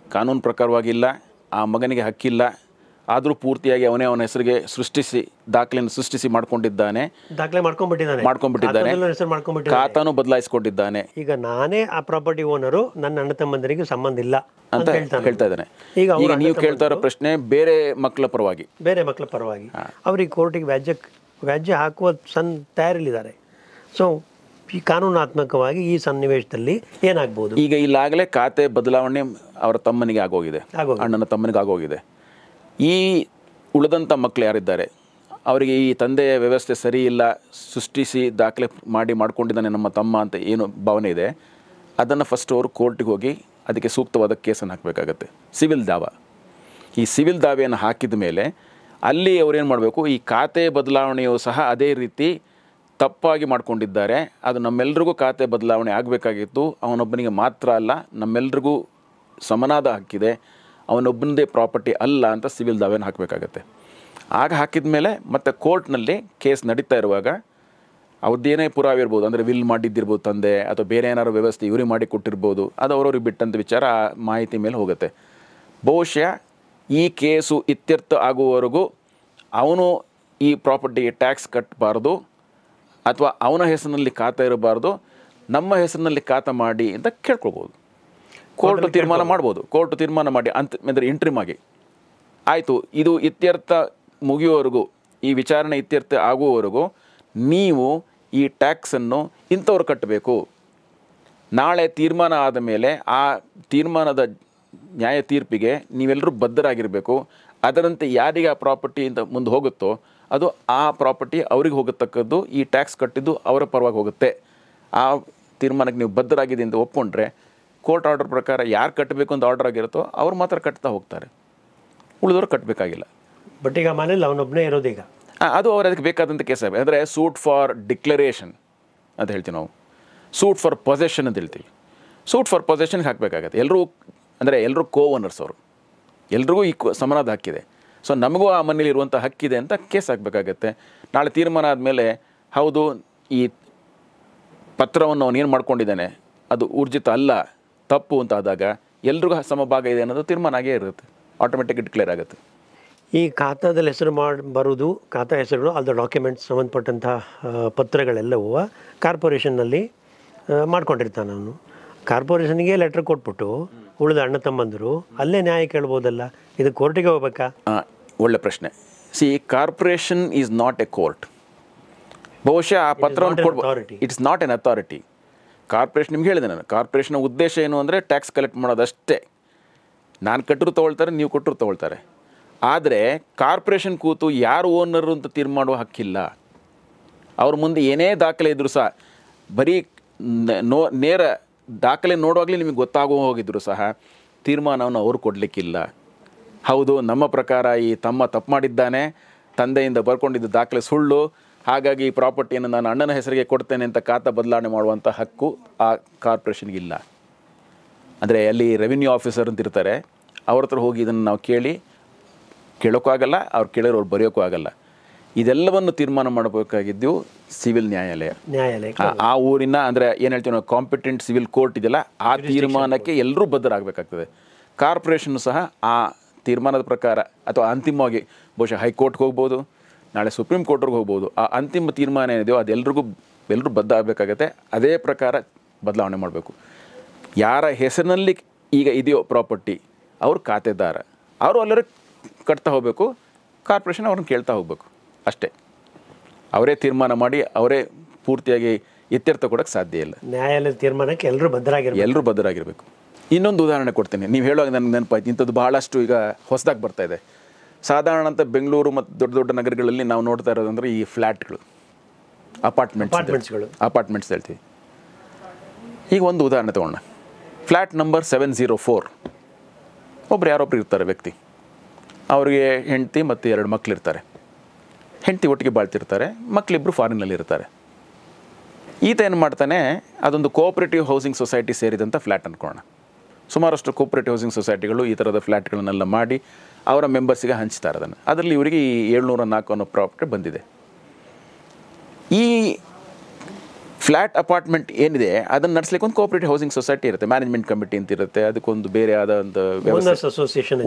A: ಕಾನೂನು ಪ್ರಕಾರವಾಗಿಲ್ಲ, ಆ ಮಗನಿಗೆ ಹಕ್ಕಿಲ್ಲ. ಆದರೂ ಪೂರ್ತಿಯಾಗಿ ಅವನ ಹೆಸರಿಗೆ ದಾಖಲೆಯನ್ನು ಸೃಷ್ಟಿಸಿ ಮಾಡ್ಕೊಂಡಿದ್ದಾನೆ,
B: ದಾಖಲೆ ಮಾಡ್ಕೊಂಡ್ಬಿಟ್ಟಿದ್ದಾನೆ,
A: ಖಾತಾನು ಬದಲಾಯಿಸಿಕೊಂಡಿದ್ದಾನೆ.
B: ಈಗ ನಾನೇ ಆ ಪ್ರಾಪರ್ಟಿ ಓನರು, ನನ್ನ ಅಣ್ಣ ತಮ್ಮಂದರಿಗೆ ಸಂಬಂಧ ಇಲ್ಲ
A: ಅಂತ ಹೇಳ್ತಾ ಇದ್ದಾನೆ. ಈಗ ನೀವು ಕೇಳ್ತಾ ಇರೋ ಪ್ರಶ್ನೆ ಬೇರೆ ಮಕ್ಕಳ ಪರವಾಗಿ
B: ಅವ್ರಿಗೆ ಕೋರ್ಟಿಗೆ ವ್ಯಾಜ್ಯ ಹಾಕುವ ತಯಾರಿಲಿದ್ದಾರೆ. ಸೊ ಈ ಕಾನೂನಾತ್ಮಕವಾಗಿ ಈ ಸನ್ನಿವೇಶದಲ್ಲಿ ಏನಾಗ್ಬೋದು?
A: ಈಗ ಇಲ್ಲಾಗಲೇ ಖಾತೆ ಬದಲಾವಣೆ ಅವರ ತಮ್ಮನಿಗೆ ಆಗೋಗಿದೆ, ಅಣ್ಣನ ತಮ್ಮನಿಗೆ ಆಗೋಗಿದೆ. ಈ ಉಳಿದಂಥ ಮಕ್ಕಳು ಯಾರಿದ್ದಾರೆ ಅವರಿಗೆ ಈ ತಂದೆಯ ವ್ಯವಸ್ಥೆ ಸರಿ ಇಲ್ಲ, ಸೃಷ್ಟಿಸಿ ದಾಖಲೆ ಮಾಡ್ಕೊಂಡಿದ್ದಾನೆ ನಮ್ಮ ತಮ್ಮ ಅಂತ ಏನು ಭಾವನೆ ಇದೆ, ಅದನ್ನು ಫಸ್ಟ್ ಅವರು ಕೋರ್ಟಿಗೆ ಹೋಗಿ ಅದಕ್ಕೆ ಸೂಕ್ತವಾದ ಕೇಸನ್ನು ಹಾಕಬೇಕಾಗತ್ತೆ, ಸಿವಿಲ್ ದಾವ. ಈ ಸಿವಿಲ್ ದಾವೆಯನ್ನು ಹಾಕಿದ ಮೇಲೆ ಅಲ್ಲಿ ಅವರೇನು ಮಾಡಬೇಕು, ಈ ಖಾತೆ ಬದಲಾವಣೆಯು ಸಹ ಅದೇ ರೀತಿ ತಪ್ಪಾಗಿ ಮಾಡ್ಕೊಂಡಿದ್ದಾರೆ, ಅದು ನಮ್ಮೆಲ್ರಿಗೂ ಖಾತೆ ಬದಲಾವಣೆ ಆಗಬೇಕಾಗಿತ್ತು, ಅವನೊಬ್ಬನಿಗೆ ಮಾತ್ರ ಅಲ್ಲ ನಮ್ಮೆಲ್ರಿಗೂ ಸಮನಾದ ಹಕ್ಕಿದೆ, ಅವನೊಬ್ಬನದೇ ಪ್ರಾಪರ್ಟಿ ಅಲ್ಲ ಅಂತ ಸಿವಿಲ್ ದಾವೆಯನ್ನು ಹಾಕಬೇಕಾಗತ್ತೆ. ಆಗ ಹಾಕಿದ ಮೇಲೆ ಮತ್ತೆ ಕೋರ್ಟ್ನಲ್ಲಿ ಕೇಸ್ ನಡೀತಾ ಇರುವಾಗ ಅವ್ರದ್ದೇನೇ ಪುರಾವೆ ಇರ್ಬೋದು, ಅಂದರೆ ವಿಲ್ ಮಾಡಿದ್ದಿರ್ಬೋದು ತಂದೆ, ಅಥವಾ ಬೇರೆ ಏನಾದ್ರು ವ್ಯವಸ್ಥೆ ಇವ್ರಿಗೆ ಮಾಡಿ ಕೊಟ್ಟಿರ್ಬೋದು, ಅದು ಅವರವ್ರಿಗೆ ಬಿಟ್ಟಂಥ ವಿಚಾರ, ಆ ಮಾಹಿತಿ ಮೇಲೆ ಹೋಗುತ್ತೆ. ಬಹುಶಃ ಈ ಕೇಸು ಇತ್ಯರ್ಥ ಆಗುವವರೆಗೂ ಅವನು ಈ ಪ್ರಾಪರ್ಟಿಗೆ ಟ್ಯಾಕ್ಸ್ ಕಟ್ಟಬಾರ್ದು, ಅಥವಾ ಅವನ ಹೆಸರಿನಲ್ಲಿ ಖಾತೆ ಇರಬಾರ್ದು, ನಮ್ಮ ಹೆಸರಿನಲ್ಲಿ ಖಾತೆ ಮಾಡಿ ಅಂತ ಕೇಳ್ಕೊಳ್ಬೋದು. ಕೋರ್ಟ್ ತೀರ್ಮಾನ ಮಾಡ್ಬೋದು. ಕೋರ್ಟ್ ತೀರ್ಮಾನ ಮಾಡಿ ಅಂದರೆ ಇಂಟ್ರಿಮ್ ಆಗಿ ಆಯಿತು, ಇದು ಇತ್ಯರ್ಥ ಮುಗಿಯುವವರೆಗೂ, ಈ ವಿಚಾರಣೆ ಇತ್ಯರ್ಥ ಆಗುವವರೆಗೂ ನೀವು ಈ ಟ್ಯಾಕ್ಸನ್ನು ಇಂಥವ್ರು ಕಟ್ಟಬೇಕು. ನಾಳೆ ತೀರ್ಮಾನ ಆದ ಮೇಲೆ ಆ ತೀರ್ಮಾನದ ನ್ಯಾಯ ತೀರ್ಪಿಗೆ ನೀವೆಲ್ಲರೂ ಬದ್ಧರಾಗಿರಬೇಕು. ಅದರಂತೆ ಯಾರಿಗೆ ಆ ಪ್ರಾಪರ್ಟಿ ಇಂದ ಮುಂದೆ ಹೋಗುತ್ತೋ ಅದು ಆ ಪ್ರಾಪರ್ಟಿ ಅವ್ರಿಗೆ ಹೋಗತಕ್ಕದ್ದು, ಈ ಟ್ಯಾಕ್ಸ್ ಕಟ್ಟಿದ್ದು ಅವರ ಪರವಾಗಿ ಹೋಗುತ್ತೆ. ಆ ತೀರ್ಮಾನಕ್ಕೆ ನೀವು ಬದ್ಧರಾಗಿದೆ ಅಂತ ಒಪ್ಕೊಂಡ್ರೆ ಕೋರ್ಟ್ ಆರ್ಡರ್ ಪ್ರಕಾರ ಯಾರು ಕಟ್ಟಬೇಕು ಅಂತ ಆರ್ಡರ್ ಆಗಿರುತ್ತೋ ಅವ್ರು ಮಾತ್ರ ಕಟ್ತಾ ಹೋಗ್ತಾರೆ, ಉಳಿದವರು ಕಟ್ಟಬೇಕಾಗಿಲ್ಲ.
B: ಬಟ್ ಈಗ ಮನೇಲಿ ಅವನೊಬ್ಬನೇ ಇರೋದೀಗ,
A: ಅದು ಅವ್ರು ಅದಕ್ಕೆ ಬೇಕಾದಂಥ ಕೇಸ್ ಆಗಿದೆ. ಅಂದರೆ ಸೂಟ್ ಫಾರ್ ಡಿಕ್ಲರೇಷನ್ ಅಂತ ಹೇಳ್ತೀವಿ ನಾವು, ಸೂಟ್ ಫಾರ್ ಪೊಸೆಷನ್ ಅಂತ ಹೇಳ್ತೀವಿ. ಸೂಟ್ ಫಾರ್ ಪೊಸೆಷನ್ಗೆ ಹಾಕಬೇಕಾಗತ್ತೆ. ಎಲ್ಲರೂ ಕೋ ಓನರ್ಸ್, ಅವರು ಎಲ್ರಿಗೂ ಈ ಸಮನಾದ ಹಕ್ಕಿದೆ. ಸೊ ನಮಗೂ ಆ ಮನೇಲಿ ಇರುವಂಥ ಹಕ್ಕಿದೆ ಅಂತ ಕೇಸ್ ಹಾಕಬೇಕಾಗತ್ತೆ. ನಾಳೆ ತೀರ್ಮಾನ ಆದಮೇಲೆ ಹೌದು ಈ ಪತ್ರವನ್ನು ಅವನು ಏನು ಮಾಡ್ಕೊಂಡಿದ್ದಾನೆ ಅದು ಊರ್ಜಿತ ಅಲ್ಲ, ತಪ್ಪು ಅಂತ ಆದಾಗ ಎಲ್ರಿಗೂ ಸಮಭಾಗ ಇದೆ ಅನ್ನೋದು ತೀರ್ಮಾನ ಆಗೇ ಇರುತ್ತೆ, ಆಟೋಮೆಟಿಕ್ ಡಿಕ್ಲೇರ್ ಆಗುತ್ತೆ.
B: ಈ ಖಾತಾದಲ್ಲಿ ಹೆಸರು ಬರೋದು, ಖಾತಾ ಹೆಸರುಗಳು, ಅದು ಡಾಕ್ಯುಮೆಂಟ್ಸ್ ಸಂಬಂಧಪಟ್ಟಂಥ ಪತ್ರಗಳೆಲ್ಲವೂ ಕಾರ್ಪೊರೇಷನ್ನಲ್ಲಿ ಮಾಡ್ಕೊಂಡಿರ್ತಾನೆ ಅವನು. ಕಾರ್ಪೊರೇಷನ್ಗೆ ಲೆಟ್ರ್ ಕೊಟ್ಬಿಟ್ಟು ಉಳಿದ ಅಣ್ಣ ತಮ್ಮಂದರು ಅಲ್ಲೇ ನ್ಯಾಯ ಕೇಳ್ಬೋದಲ್ಲ, ಇದು ಕೋರ್ಟಿಗೆ ಹೋಗ್ಬೇಕಾ?
A: ಒಳ್ಳೆ ಪ್ರಶ್ನೆ. Corporation is not A court. ಬಹುಶಃ ಆ ಪತ್ರವನ್ನು ಕೊಡ್ಬೋದು. It's not an authority. Corporation ನಿಮ್ಗೆ ಹೇಳಿದೆ ನಾನು, ಕಾರ್ಪೊರೇಷನ್ ಉದ್ದೇಶ ಏನು ಅಂದರೆ ಟ್ಯಾಕ್ಸ್ ಕಲೆಕ್ಟ್ ಮಾಡೋದಷ್ಟೇ. ನಾನು ಕಟ್ಟರು ತೊಗೊಳ್ತಾರೆ, ನೀವು ಕೊಟ್ಟರು ತೊಗೊಳ್ತಾರೆ. ಆದರೆ ಕಾರ್ಪೊರೇಷನ್ ಕೂತು ಯಾರು ಓನರು ಅಂತ ತೀರ್ಮಾನ ಮಾಡುವ ಹಕ್ಕಿಲ್ಲ. ಅವ್ರ ಮುಂದೆ ಏನೇ ದಾಖಲೆ ಇದ್ದರೂ ಸಹ, ಬರೀ ನೇರ ದಾಖಲೆ ನೋಡುವಾಗಲೇ ನಿಮಗೆ ಗೊತ್ತಾಗೋ ಹೋಗಿದ್ರು ಸಹ ತೀರ್ಮಾನವನ್ನು ಅವರು ಕೊಡಲಿಕ್ಕಿಲ್ಲ. ಹೌದು, ನಮ್ಮ ಪ್ರಕಾರ ಈ ತಮ್ಮ ತಪ್ಪು ಮಾಡಿದ್ದಾನೆ, ತಂದೆಯಿಂದ ಬರ್ಕೊಂಡಿದ್ದ ದಾಖಲೆ ಸುಳ್ಳು, ಹಾಗಾಗಿ ಈ ಪ್ರಾಪರ್ಟಿಯನ್ನು ನಾನು ಅಣ್ಣನ ಹೆಸರಿಗೆ ಕೊಡ್ತೇನೆ ಅಂತ ಖಾತಾ ಬದಲಾವಣೆ ಮಾಡುವಂಥ ಹಕ್ಕು ಆ ಕಾರ್ಪೊರೇಷನ್ಗಿಲ್ಲ. ಅಂದರೆ ಅಲ್ಲಿ ರೆವಿನ್ಯೂ ಆಫೀಸರ್ ಅಂತ ಇರ್ತಾರೆ, ಅವ್ರ ಹತ್ರ ಹೋಗಿ ಇದನ್ನು ನಾವು ಕೇಳೋಕ್ಕೂ ಆಗಲ್ಲ, ಅವ್ರು ಕೇಳಿದ್ರೆ ಅವ್ರು ಬರೆಯೋಕ್ಕೂ ಆಗಲ್ಲ. ಇದೆಲ್ಲವನ್ನು ತೀರ್ಮಾನ ಮಾಡಬೇಕಾಗಿದ್ದು ಸಿವಿಲ್ ನ್ಯಾಯಾಲಯ. ಆ ಊರಿನ ಅಂದರೆ ಏನು ಹೇಳ್ತೀವಿ ನಾವು ಕಾಂಪಿಟೆಂಟ್ ಸಿವಿಲ್ ಕೋರ್ಟ್ ಇದೆಯಲ್ಲ, ಆ ತೀರ್ಮಾನಕ್ಕೆ ಎಲ್ಲರೂ ಬದ್ಧರಾಗಬೇಕಾಗ್ತದೆ. ಕಾರ್ಪೊರೇಷನ್ನು ಸಹ ಆ ತೀರ್ಮಾನದ ಪ್ರಕಾರ ಅಥವಾ ಅಂತಿಮವಾಗಿ ಬಹುಶಃ ಹೈಕೋರ್ಟ್ಗೆ ಹೋಗ್ಬೋದು, ನಾಳೆ ಸುಪ್ರೀಂ ಕೋರ್ಟ್ಗೆ ಹೋಗ್ಬೋದು. ಆ ಅಂತಿಮ ತೀರ್ಮಾನ ಏನಿದೆಯೋ ಎಲ್ಲರೂ ಬದ್ಧ ಆಗಬೇಕಾಗತ್ತೆ. ಅದೇ ಪ್ರಕಾರ ಬದಲಾವಣೆ ಮಾಡಬೇಕು. ಯಾರ ಹೆಸರಿನಲ್ಲಿ ಈಗ ಇದೆಯೋ ಪ್ರಾಪರ್ಟಿ ಅವ್ರು ಖಾತೆದಾರ, ಅವರು ಎಲ್ಲರೂ ಕಟ್ತಾ ಹೋಗಬೇಕು, ಕಾರ್ಪೊರೇಷನ್ ಅವ್ರನ್ನ ಕೇಳ್ತಾ ಹೋಗಬೇಕು ಅಷ್ಟೇ. ಅವರೇ ತೀರ್ಮಾನ ಮಾಡಿ ಅವರೇ ಪೂರ್ತಿಯಾಗಿ ಇತ್ಯರ್ಥ ಕೊಡೋಕ್ಕೆ ಸಾಧ್ಯ ಇಲ್ಲ.
B: ನ್ಯಾಯಾಲಯದ ತೀರ್ಮಾನಕ್ಕೆ ಎಲ್ಲರೂ
A: ಬದ್ಧರಾಗಿರಬೇಕು. ಇನ್ನೊಂದು ಉದಾಹರಣೆ ಕೊಡ್ತೀನಿ, ನೀವು ಹೇಳುವಾಗ ನನಗೆ ನೆನಪಾಯ್ತು. ಇಂಥದ್ದು ಬಹಳಷ್ಟು ಈಗ ಹೊಸದಾಗಿ ಬರ್ತಾ ಇದೆ. ಸಾಧಾರಣ ಅಂತ ಬೆಂಗಳೂರು ಮತ್ತು ದೊಡ್ಡ ದೊಡ್ಡ ನಗರಗಳಲ್ಲಿ ನಾವು ನೋಡ್ತಾ ಇರೋದಂದರೆ ಈ ಫ್ಲ್ಯಾಟ್ಗಳು, ಅಪಾರ್ಟ್ಮೆಂಟ್ಸ್ ಹೇಳ್ತೀವಿ. ಈಗ ಒಂದು ಉದಾಹರಣೆ ತೊಗೊಳ್ಳೋಣ. Flat number 704. ಯಾರೊಬ್ರು ಇರ್ತಾರೆ ವ್ಯಕ್ತಿ, ಅವರಿಗೆ ಹೆಂಡತಿ ಮತ್ತು 2 ಮಕ್ಕಳಿರ್ತಾರೆ. ಹೆಂಡತಿ ಒಟ್ಟಿಗೆ ಬಾಳ್ತಿರ್ತಾರೆ, ಮಕ್ಕಳಿಬ್ಬರು ಫಾರಿನಲ್ಲಿ ಇರ್ತಾರೆ. ಈತ ಏನು ಮಾಡ್ತಾನೆ, ಅದೊಂದು ಕೋಆಪರೇಟಿವ್ ಹೌಸಿಂಗ್ ಸೊಸೈಟಿ ಸೇರಿದಂಥ ಫ್ಲ್ಯಾಟ್ ಅಂದ್ಕೊಳ್ಳೋಣ. ಸುಮಾರಷ್ಟು ಕೋಆಪರೇಟಿವ್ ಹೌಸಿಂಗ್ ಸೊಸೈಟಿಗಳು ಈ ಥರದ ಫ್ಲ್ಯಾಟ್ಗಳನ್ನೆಲ್ಲ ಮಾಡಿ ಅವರ ಮೆಂಬರ್ಸಿಗೆ ಹಂಚ್ತಾರೆ ಅದನ್ನು. ಅದರಲ್ಲಿ ಇವರಿಗೆ 704 ಅನ್ನೋ ಪ್ರಾಪರ್ಟಿ ಬಂದಿದೆ. ಈ ಫ್ಲ್ಯಾಟ್ ಅಪಾರ್ಟ್ಮೆಂಟ್ ಏನಿದೆ ಅದನ್ನು ನಡೆಸಲಿಕ್ಕೆ ಒಂದು ಕೋಆಪರೇಟಿವ್ ಹೌಸಿಂಗ್ ಸೊಸೈಟಿ ಇರುತ್ತೆ, ಮ್ಯಾನೇಜ್ಮೆಂಟ್ ಕಮಿಟಿ ಅಂತ ಇರುತ್ತೆ, ಅದಕ್ಕೊಂದು ಬೇರೆ ಆದ ಒಂದು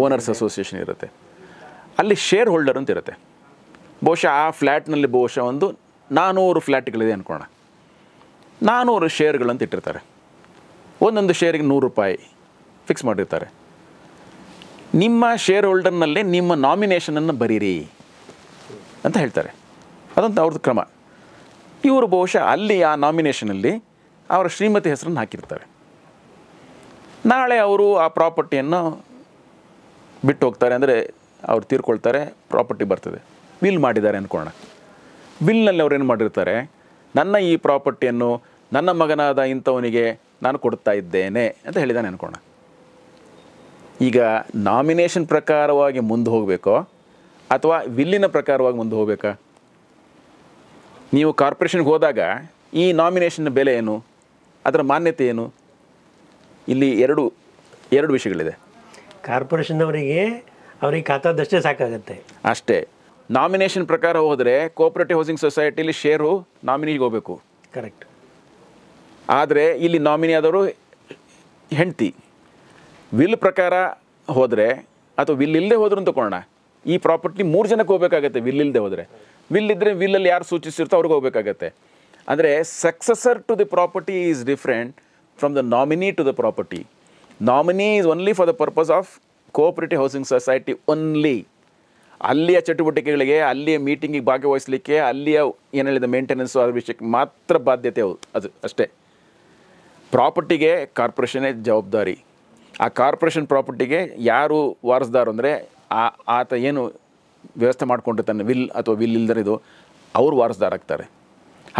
A: ಓನರ್ಸ್ ಅಸೋಸಿಯೇಷನ್ ಇರುತ್ತೆ. ಅಲ್ಲಿ ಶೇರ್ ಹೋಲ್ಡರ್ ಅಂತ ಇರುತ್ತೆ. ಬಹುಶಃ ಆ ಫ್ಲ್ಯಾಟ್ನಲ್ಲಿ ಒಂದು 400 ಫ್ಲ್ಯಾಟ್ಗಳಿದೆ ಅಂದ್ಕೊಳ್ಳೋಣ. 400 ಶೇರ್ಗಳಂತ ಇಟ್ಟಿರ್ತಾರೆ. ಒಂದೊಂದು ಶೇರಿಗೆ 100 ರೂಪಾಯಿ ಫಿಕ್ಸ್ ಮಾಡಿರ್ತಾರೆ. ನಿಮ್ಮ ಶೇರ್ ಹೋಲ್ಡರ್ನಲ್ಲಿ ನಿಮ್ಮ ನಾಮಿನೇಷನನ್ನು ಬರೀರಿ ಅಂತ ಹೇಳ್ತಾರೆ. ಅದಂತ ಅವ್ರದ್ದು ಕ್ರಮ. ಇವರು ಬಹುಶಃ ಅಲ್ಲಿ ಆ ನಾಮಿನೇಷನಲ್ಲಿ ಅವರ ಶ್ರೀಮತಿ ಹೆಸರನ್ನು ಹಾಕಿರ್ತಾರೆ. ನಾಳೆ ಅವರು ಆ ಪ್ರಾಪರ್ಟಿಯನ್ನು ಬಿಟ್ಟು ಹೋಗ್ತಾರೆ, ಅಂದರೆ ಅವ್ರು ತೀರ್ಕೊಳ್ತಾರೆ, ಪ್ರಾಪರ್ಟಿ ಬರ್ತದೆ, ವಿಲ್ ಮಾಡಿದ್ದಾರೆ ಅಂದ್ಕೊಳ್ಳೋಣ. ವಿಲ್ನಲ್ಲಿ ಅವ್ರು ಏನು ಮಾಡಿರ್ತಾರೆ, ನನ್ನ ಈ ಪ್ರಾಪರ್ಟಿಯನ್ನು ನನ್ನ ಮಗನಾದ ಇಂಥವನಿಗೆ ನಾನು ಕೊಡ್ತಾ ಇದ್ದೇನೆ ಅಂತ ಹೇಳಿದ್ದಾನೆ ಅಂದ್ಕೊಳ್ಳೋಣ. ಈಗ ನಾಮಿನೇಷನ್ ಪ್ರಕಾರವಾಗಿ ಮುಂದೆ ಹೋಗಬೇಕೋ ಅಥವಾ ವಿಲ್ಲಿನ ಪ್ರಕಾರವಾಗಿ ಮುಂದೆ ಹೋಗಬೇಕಾ? ನೀವು ಕಾರ್ಪೊರೇಷನ್ಗೆ ಹೋದಾಗ ಈ ನಾಮಿನೇಷನ್ನ ಬೆಲೆ ಏನು, ಅದರ ಮಾನ್ಯತೆ ಏನು? ಇಲ್ಲಿ ಎರಡು ವಿಷಯಗಳಿದೆ.
B: ಕಾರ್ಪೊರೇಷನ್ನವರಿಗೆ ಅವ್ರಿಗೆ ಖಾತಾದಷ್ಟೇ ಸಾಕಾಗತ್ತೆ
A: ಅಷ್ಟೇ. ನಾಮಿನೇಷನ್ ಪ್ರಕಾರ ಹೋದರೆ ಕೋಆಪರೇಟಿವ್ ಹೌಸಿಂಗ್ ಸೊಸೈಟಿಲಿ ಶೇರು ನಾಮಿನಿಗೆ ಹೋಗಬೇಕು.
B: ಕರೆಕ್ಟ್.
A: ಆದರೆ ಇಲ್ಲಿ ನಾಮಿನಿ ಆದವರು ಹೆಂಡ್ತಿ. ವಿಲ್ ಪ್ರಕಾರ ಹೋದರೆ ಅಥವಾ ವಿಲ್ ಇಲ್ಲದೆ ಹೋದ್ರು ಅಂತ ತಗೊಳ್ಳೋಣ, ಈ ಪ್ರಾಪರ್ಟಿ 3 ಜನಕ್ಕೆ ಹೋಗಬೇಕಾಗತ್ತೆ. ವಿಲ್ ಇಲ್ಲದೆ ಹೋದರೆ, ವಿಲ್ ಇದ್ದರೆ ವಿಲ್ಲಲ್ಲಿ ಯಾರು ಸೂಚಿಸಿರ್ತೋ ಅವ್ರಿಗೆ ಹೋಗಬೇಕಾಗತ್ತೆ. ಅಂದರೆ successor to the property is different from the nominee to the property. Nominee is only for the purpose of cooperative housing society only. ಅಲ್ಲಿಯ ಚಟುವಟಿಕೆಗಳಿಗೆ, ಅಲ್ಲಿಯ ಮೀಟಿಂಗಿಗೆ ಭಾಗವಹಿಸಲಿಕ್ಕೆ, ಅಲ್ಲಿಯ ಏನು ಹೇಳಿದ ಮೇಂಟೆನೆನ್ಸು ಅದ್ರ ವಿಷಯಕ್ಕೆ ಮಾತ್ರ ಬಾಧ್ಯತೆ ಅದು ಅಷ್ಟೇ. ಪ್ರಾಪರ್ಟಿಗೆ ಕಾರ್ಪೊರೇಷನ್ನೇ ಜವಾಬ್ದಾರಿ. ಆ ಕಾರ್ಪೊರೇಷನ್ ಪ್ರಾಪರ್ಟಿಗೆ ಯಾರು ವಾರಸ್ದಾರು ಅಂದರೆ ಆತ ಏನು ವ್ಯವಸ್ಥೆ ಮಾಡಿಕೊಂಡಿರ್ತಾನೆ, ವಿಲ್ ಅಥವಾ ವಿಲ್ ಇಲ್ದರಿದು, ಅವರು ವಾರಸ್ದಾರಾಗ್ತಾರೆ.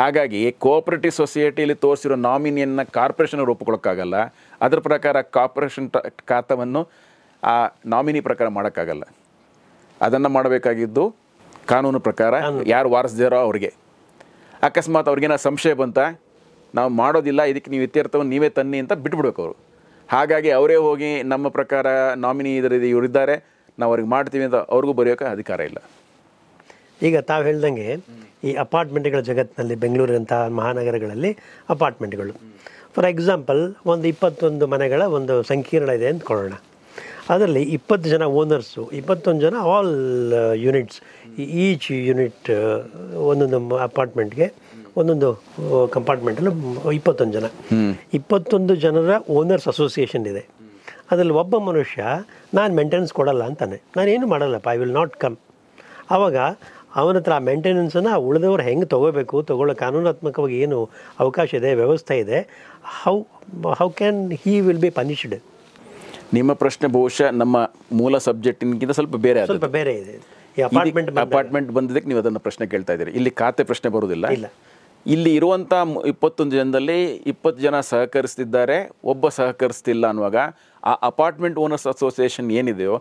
A: ಹಾಗಾಗಿ ಕೋಆಪರೇಟಿವ್ ಸೊಸೈಟಿಯಲ್ಲಿ ತೋರಿಸಿರೋ ನಾಮಿನಿಯನ್ನು ಕಾರ್ಪೊರೇಷನ್ ಒಪ್ಕೊಳ್ಳೋಕ್ಕಾಗಲ್ಲ. ಅದರ ಪ್ರಕಾರ ಕಾರ್ಪೊರೇಷನ್ ಖಾತವನ್ನು ಆ ನಾಮಿನಿ ಪ್ರಕಾರ ಮಾಡೋಕ್ಕಾಗಲ್ಲ. ಅದನ್ನು ಮಾಡಬೇಕಾಗಿದ್ದು ಕಾನೂನು ಪ್ರಕಾರ ಯಾರು ವಾರಸ್ದಾರೋ ಅವ್ರಿಗೆ. ಅಕಸ್ಮಾತ್ ಅವ್ರಿಗೇನೋ ಸಂಶಯ ಬಂತ, ನಾವು ಮಾಡೋದಿಲ್ಲ, ಇದಕ್ಕೆ ನೀವು ಇತ್ಯರ್ಥವನ್ನು ನೀವೇ ತನ್ನಿ ಅಂತ ಬಿಟ್ಬಿಡ್ಬೇಕು ಅವರು. ಹಾಗಾಗಿ ಅವರೇ ಹೋಗಿ ನಮ್ಮ ಪ್ರಕಾರ ನಾಮಿನಿ ಇವರಿದ್ದಾರೆ, ನಾವು ಅವ್ರಿಗೆ ಮಾಡ್ತೀವಿ ಅಂತ ಅವ್ರಿಗೂ ಬರೆಯೋಕೆ ಅಧಿಕಾರ ಇಲ್ಲ.
B: ಈಗ ತಾವು ಹೇಳ್ದಂಗೆ ಈ ಅಪಾರ್ಟ್ಮೆಂಟ್ಗಳ ಜಗತ್ತಿನಲ್ಲಿ ಬೆಂಗಳೂರಿನಂತಹ ಮಹಾನಗರಗಳಲ್ಲಿ ಅಪಾರ್ಟ್ಮೆಂಟ್ಗಳು, ಫಾರ್ ಎಕ್ಸಾಂಪಲ್ ಒಂದು 21 ಮನೆಗಳ ಒಂದು ಸಂಕೀರ್ಣ ಇದೆ ಅಂದ್ಕೊಳ್ಳೋಣ. ಅದರಲ್ಲಿ 20 ಜನ ಓನರ್ಸು, 21 ಜನ ಆಲ್ ಯೂನಿಟ್ಸ್, ಈಚ್ ಯೂನಿಟ್ ಒಂದೊಂದು ಅಪಾರ್ಟ್ಮೆಂಟ್ಗೆ ಒಂದೊಂದು ಕಂಪಾರ್ಟ್ಮೆಂಟಲ್ಲಿ 21 ಜನ, 21 ಜನರ ಓನರ್ಸ್ ಅಸೋಸಿಯೇಷನ್ ಇದೆ. ಅದರಲ್ಲಿ ಒಬ್ಬ ಮನುಷ್ಯ ನಾನು ಮೇಂಟೆನೆನ್ಸ್ ಕೊಡಲ್ಲ ಅಂತಾನೆ, ನಾನೇನು ಮಾಡಲ್ಲಪ್ಪ, ಐ ವಿಲ್ ನಾಟ್ ಕಮ್. ಆವಾಗ ಅವನ ಹತ್ರ ಆ ಮೇಂಟೆನೆನ್ಸನ್ನು ಉಳಿದವ್ರು ಹೆಂಗೆ ತೊಗೋಬೇಕು, ತೊಗೊಳ್ಳೋ ಕಾನೂನಾತ್ಮಕವಾಗಿ ಏನು ಅವಕಾಶ ಇದೆ, ವ್ಯವಸ್ಥೆ ಇದೆ, how can he will be punished?
A: ನಿಮ್ಮ ಪ್ರಶ್ನೆ ಬಹುಶಃ ನಮ್ಮ ಮೂಲ ಸಬ್ಜೆಕ್ಟಿಗಿಂತ ಸ್ವಲ್ಪ ಬೇರೆ
B: ಇದೆ.
A: ಈ ಅಪಾರ್ಟ್ಮೆಂಟ್ ಬಂದಿದ್ದಕ್ಕೆ ನೀವು ಅದನ್ನು ಪ್ರಶ್ನೆ ಕೇಳ್ತಾ ಇದ್ದೀರಿ. ಇಲ್ಲಿ ಖಾತೆ ಪ್ರಶ್ನೆ ಬರೋದಿಲ್ಲ. ಇಲ್ಲಿ ಇರುವಂಥ 21 ಜನದಲ್ಲಿ 20 ಜನ ಸಹಕರಿಸ್ತಿದ್ದಾರೆ, ಒಬ್ಬ ಸಹಕರಿಸ್ತಿಲ್ಲ ಅನ್ನುವಾಗ ಆ ಅಪಾರ್ಟ್ಮೆಂಟ್ ಓನರ್ಸ್ ಅಸೋಸಿಯೇಷನ್ ಏನಿದೆಯೋ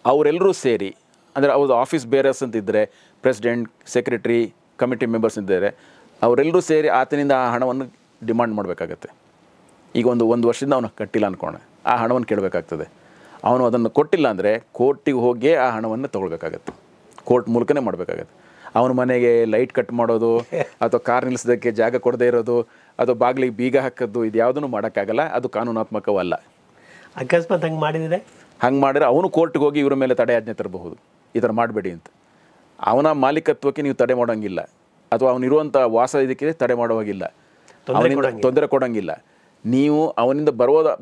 A: ಅವರೆಲ್ಲರೂ ಸೇರಿ, ಅಂದರೆ ಅವ್ರದ್ದು ಆಫೀಸ್ ಬೇರರ್ಸ್ ಅಂತಿದ್ದರೆ, ಪ್ರೆಸಿಡೆಂಟ್, ಸೆಕ್ರೆಟರಿ, ಕಮಿಟಿ ಮೆಂಬರ್ಸ್ ಇದ್ದಾರೆ, ಅವರೆಲ್ಲರೂ ಸೇರಿ ಆತನಿಂದ ಆ ಹಣವನ್ನು ಡಿಮಾಂಡ್ ಮಾಡಬೇಕಾಗತ್ತೆ. ಈಗ ಒಂದು ವರ್ಷದಿಂದ ಅವನು ಕಟ್ಟಿಲ್ಲ ಅಂದ್ಕೋಣ, ಆ ಹಣವನ್ನು ಕೇಳಬೇಕಾಗ್ತದೆ. ಅವನು ಅದನ್ನು ಕೊಟ್ಟಿಲ್ಲ ಅಂದರೆ ಕೋರ್ಟಿಗೆ ಹೋಗಿ ಆ ಹಣವನ್ನು ತೊಗೊಳ್ಬೇಕಾಗತ್ತೆ, ಕೋರ್ಟ್ ಮೂಲಕನೇ ಮಾಡಬೇಕಾಗತ್ತೆ. ಅವನ ಮನೆಗೆ ಲೈಟ್ ಕಟ್ ಮಾಡೋದು ಅಥವಾ ಕಾರ್ ನಿಲ್ಲಿಸೋದಕ್ಕೆ ಜಾಗ ಕೊಡದೇ ಇರೋದು ಅಥವಾ ಬಾಗಿಲಿಗೆ ಬೀಗ ಹಾಕೋದು, ಇದು ಯಾವುದೂ ಮಾಡೋಕ್ಕಾಗಲ್ಲ, ಅದು ಕಾನೂನಾತ್ಮಕವಲ್ಲ.
B: ಅಕಸ್ಮಾತ್ ಹಂಗೆ ಮಾಡಿದರೆ
A: ಅವನು ಕೋರ್ಟ್ಗೆ ಹೋಗಿ ಇವರ ಮೇಲೆ ತಡೆಯಾಜ್ಞೆ ತರಬಹುದು, ಈ ಥರ ಮಾಡಬೇಡಿ ಅಂತ. ಅವನ ಮಾಲೀಕತ್ವಕ್ಕೆ ನೀವು ತಡೆ ಮಾಡೋಂಗಿಲ್ಲ, ಅಥವಾ ಅವನಿರುವಂಥ ವಾಸ ಇದಕ್ಕೆ ತಡೆ ಮಾಡೋವಾಗಿಲ್ಲ, ಅವನಿಂದ ತೊಂದರೆ ಕೊಡೋಂಗಿಲ್ಲ. ನೀವು ಅವನಿಂದ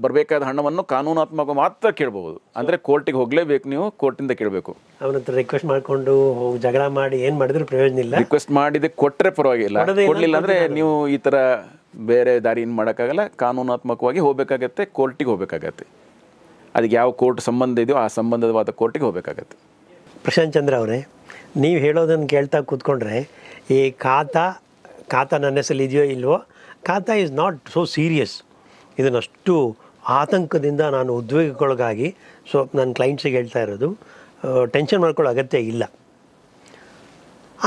A: ಬರಬೇಕಾದ ಹಣವನ್ನು ಕಾನೂನಾತ್ಮಕ ಮಾತ್ರ ಕೇಳಬಹುದು. ಅಂದರೆ ಕೋರ್ಟಿಗೆ ಹೋಗಲೇಬೇಕು, ನೀವು ಕೋರ್ಟಿಂದ ಕೇಳಬೇಕು.
B: ಅವನ ಹತ್ರ ರಿಕ್ವೆಸ್ಟ್ ಮಾಡಿಕೊಂಡು ಜಗಳ ಮಾಡಿ ಏನು ಮಾಡಿದ್ರು ಪ್ರಯೋಜನ ಇಲ್ಲ.
A: ರಿಕ್ವೆಸ್ಟ್ ಮಾಡಿದೆ ಕೊಟ್ಟರೆ ಪರವಾಗಿಲ್ಲ, ಕೊಡಲಿಲ್ಲ ಅಂದರೆ ನೀವು ಈ ಥರ ಬೇರೆ ದಾರಿ ಏನು ಮಾಡೋಕ್ಕಾಗಲ್ಲ, ಕಾನೂನಾತ್ಮಕವಾಗಿ ಹೋಗಬೇಕಾಗತ್ತೆ, ಕೋರ್ಟಿಗೆ ಹೋಗಬೇಕಾಗತ್ತೆ. ಅದಕ್ಕೆ ಯಾವ ಕೋರ್ಟ್ ಸಂಬಂಧ ಇದೆಯೋ ಆ ಸಂಬಂಧವಾದ ಕೋರ್ಟಿಗೆ ಹೋಗಬೇಕಾಗತ್ತೆ.
B: ಪ್ರಶಾಂತ್ ಚಂದ್ರ ಅವರೇ, ನೀವು ಹೇಳೋದನ್ನು ಕೇಳ್ತಾ ಕೂತ್ಕೊಂಡ್ರೆ ಈ ಖಾತಾ ನನ್ನ ಹೆಸರಲ್ಲಿ ಇದೆಯೋ ಇಲ್ವೋ, ಖಾತಾ ಈಸ್ ನಾಟ್ ಸೋ ಸೀರಿಯಸ್. ಇದನ್ನಷ್ಟು ಆತಂಕದಿಂದ ನಾನು ಉದ್ವೇಗಕ್ಕೊಳಗಾಗಿ ನನ್ನ ಕ್ಲೈಂಟ್ಸಿಗೆ ಹೇಳ್ತಾ ಇರೋದು, ಟೆನ್ಷನ್ ಮಾಡ್ಕೊಳ್ಳೋ ಅಗತ್ಯ ಇಲ್ಲ.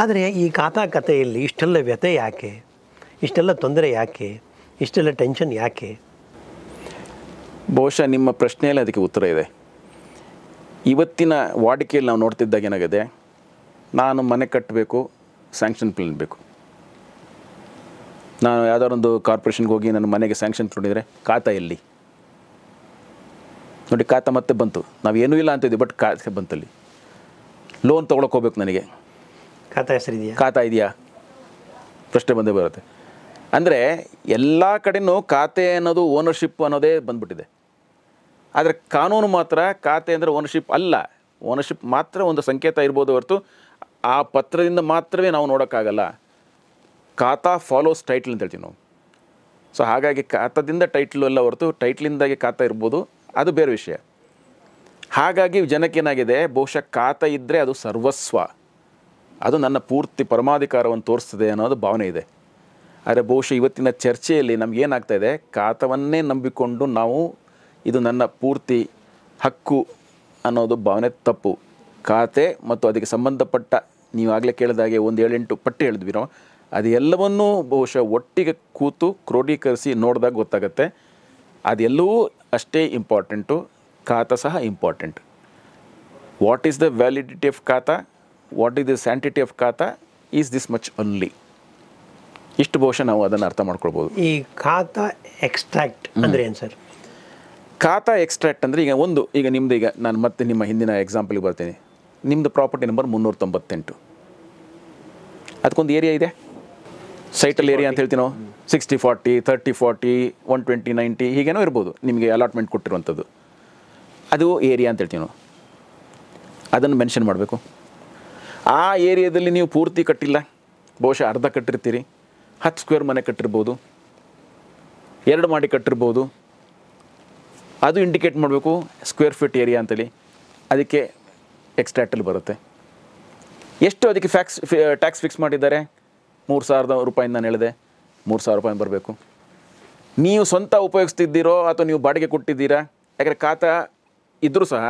B: ಆದರೆ ಈ ಖಾತಾ ಕಥೆಯಲ್ಲಿ ಇಷ್ಟೆಲ್ಲ ವ್ಯಥೆ ಯಾಕೆ, ಇಷ್ಟೆಲ್ಲ ತೊಂದರೆ ಯಾಕೆ, ಇಷ್ಟೆಲ್ಲ ಟೆನ್ಷನ್ ಯಾಕೆ?
A: ಬಹುಶಃ ನಿಮ್ಮ ಪ್ರಶ್ನೆಯಲ್ಲಿ ಅದಕ್ಕೆ ಉತ್ತರ ಇದೆ. ಇವತ್ತಿನ ವಾಡಿಕೆಯಲ್ಲಿ ನಾವು ನೋಡ್ತಿದ್ದಾಗ ಏನಾಗಿದೆ, ನಾನು ಮನೆ ಕಟ್ಟಬೇಕು, ಸ್ಯಾಂಕ್ಷನ್ ಪ್ಲಾನ್ ಬೇಕು. ನಾನು ಯಾವುದಾರೊಂದು ಕಾರ್ಪೊರೇಷನ್ಗೆ ಹೋಗಿ ನನ್ನ ಮನೆಗೆ ಸ್ಯಾಂಕ್ಷನ್ ಕೊಟ್ಟಿದ್ರೆ ಖಾತಾ ಎಲ್ಲಿ ನೋಡಿ, ಖಾತಾ ಮತ್ತೆ ಬಂತು, ನಾವು ಏನೂ ಇಲ್ಲ ಅಂತಿದ್ವಿ, ಬಟ್ ಖಾತೆ ಬಂತಲ್ಲಿ. ಲೋನ್ ತೊಗೊಳಕ್ಕೆ ಹೋಗ್ಬೇಕು, ನನಗೆ ಖಾತಾ ಇದೆಯಾ ಪ್ರಶ್ನೆ ಬಂದೇ ಬರುತ್ತೆ. ಅಂದರೆ ಎಲ್ಲ ಕಡೆಯೂ ಖಾತೆ ಅನ್ನೋದು ಓನರ್ಶಿಪ್ ಅನ್ನೋದೇ ಬಂದ್ಬಿಟ್ಟಿದೆ. ಆದರೆ ಕಾನೂನು ಮಾತ್ರ ಖಾತೆ ಅಂದರೆ ಓನರ್ಶಿಪ್ ಅಲ್ಲ. ಓನರ್ಶಿಪ್ ಮಾತ್ರ ಒಂದು ಸಂಕೇತ ಇರ್ಬೋದು ಹೊರತು ಆ ಪತ್ರದಿಂದ ಮಾತ್ರವೇ ನಾವು ನೋಡೋಕ್ಕಾಗಲ್ಲ. ಖಾತಾ ಫಾಲೋಸ್ ಟೈಟ್ಲ್ ಅಂತ ಹೇಳ್ತೀವಿ ನಾವು. ಸೊ ಹಾಗಾಗಿ ಖಾತಾದಿಂದ ಟೈಟ್ಲು ಎಲ್ಲ ಹೊರತು ಟೈಟ್ಲಿಂದಾಗಿ ಖಾತಾ ಇರ್ಬೋದು, ಅದು ಬೇರೆ ವಿಷಯ. ಹಾಗಾಗಿ ಜನಕ್ಕೇನಾಗಿದೆ, ಬಹುಶಃ ಖಾತಾ ಇದ್ದರೆ ಅದು ಸರ್ವಸ್ವ, ಅದು ನನ್ನ ಪೂರ್ತಿ ಪರಮಾಧಿಕಾರವನ್ನು ತೋರಿಸ್ತದೆ ಅನ್ನೋದು ಭಾವನೆ ಇದೆ. ಆದರೆ ಬಹುಶಃ ಇವತ್ತಿನ ಚರ್ಚೆಯಲ್ಲಿ ನಮಗೇನಾಗ್ತಾ ಇದೆ, ಖಾತವನ್ನೇ ನಂಬಿಕೊಂಡು ನಾವು ಇದು ನನ್ನ ಪೂರ್ತಿ ಹಕ್ಕು ಅನ್ನೋದು ಭಾವನೆ ತಪ್ಪು. ಖಾತೆ ಮತ್ತು ಅದಕ್ಕೆ ಸಂಬಂಧಪಟ್ಟ ನೀವು ಆಗಲೇ ಕೇಳಿದಾಗೆ ಒಂದು 7-8 ಪಟ್ಟಿ ಹೇಳಿದ್ವಿ ನಾವು, ಅದು ಎಲ್ಲವನ್ನೂ ಬಹುಶಃ ಒಟ್ಟಿಗೆ ಕೂತು ಕ್ರೋಢೀಕರಿಸಿ ನೋಡಿದಾಗ ಗೊತ್ತಾಗುತ್ತೆ ಅದೆಲ್ಲವೂ ಅಷ್ಟೇ ಇಂಪಾರ್ಟೆಂಟು, ಖಾತಾ ಸಹ important. What is the validity of khata, what is the sanctity of khata, is this much only. ಇಷ್ಟು ಬಹುಶಃ ನಾವು ಅದನ್ನು ಅರ್ಥ ಮಾಡ್ಕೊಳ್ಬೋದು.
B: ಈ ಖಾತಾ ಎಕ್ಸ್ಟ್ರಾಕ್ಟ್ ಅಂದರೆ ಏನು ಸರ್?
A: ಖಾತಾ ಎಕ್ಸ್ಟ್ರಾಕ್ಟ್ ಅಂದರೆ ಈಗ ನಿಮ್ಮದು, ಈಗ ನಾನು ಮತ್ತೆ ನಿಮ್ಮ ಹಿಂದಿನ ಎಕ್ಸಾಂಪಲ್ಗೆ ಬರ್ತೀನಿ. ನಿಮ್ಮದು ಪ್ರಾಪರ್ಟಿ ನಂಬರ್ 398, ಅದಕ್ಕೊಂದು ಏರಿಯಾ ಇದೆ, ಸೈಟಲ್ ಏರಿಯಾ ಅಂತ ಹೇಳ್ತೀವಿ ನಾವು. 60-40, 30-40, 120-90 ಹೀಗೇನೋ ಇರ್ಬೋದು ನಿಮಗೆ ಅಲಾಟ್ಮೆಂಟ್ ಕೊಟ್ಟಿರುವಂಥದ್ದು. ಅದು ಏರಿಯಾ ಅಂತ ಹೇಳ್ತೀವಿ ನಾವು. ಅದನ್ನು ಮೆನ್ಷನ್ ಮಾಡಬೇಕು. ಆ ಏರಿಯಾದಲ್ಲಿ ನೀವು ಪೂರ್ತಿ ಕಟ್ಟಿಲ್ಲ, ಬಹುಶಃ ಅರ್ಧ ಕಟ್ಟಿರ್ತೀರಿ, 10 ಸ್ಕ್ವೇರ್ ಮನೆ ಕಟ್ಟಿರ್ಬೋದು, 2 ಮಾಡಿ ಕಟ್ಟಿರ್ಬೋದು. ಅದು ಇಂಡಿಕೇಟ್ ಮಾಡಬೇಕು ಸ್ಕ್ವೇರ್ ಫೀಟ್ ಏರಿಯಾ ಅಂತೇಳಿ. ಅದಕ್ಕೆ ಎಕ್ಸ್ಟ್ರಾಕ್ಟಲ್ಲಿ ಬರುತ್ತೆ. ಎಷ್ಟು ಅದಕ್ಕೆ ಟ್ಯಾಕ್ಸ್ ಫಿಕ್ಸ್ ಮಾಡಿದ್ದಾರೆ? 3,000 ರೂಪಾಯಿ ನಾನು ಹೇಳಿದೆ, 3,000 ರೂಪಾಯಿ ಬರಬೇಕು. ನೀವು ಸ್ವಂತ ಉಪಯೋಗಿಸ್ತಿದ್ದೀರೋ ಅಥವಾ ನೀವು ಬಾಡಿಗೆ ಕೊಟ್ಟಿದ್ದೀರಾ? ಯಾಕಂದರೆ ಖಾತಾ ಇದ್ದರೂ ಸಹ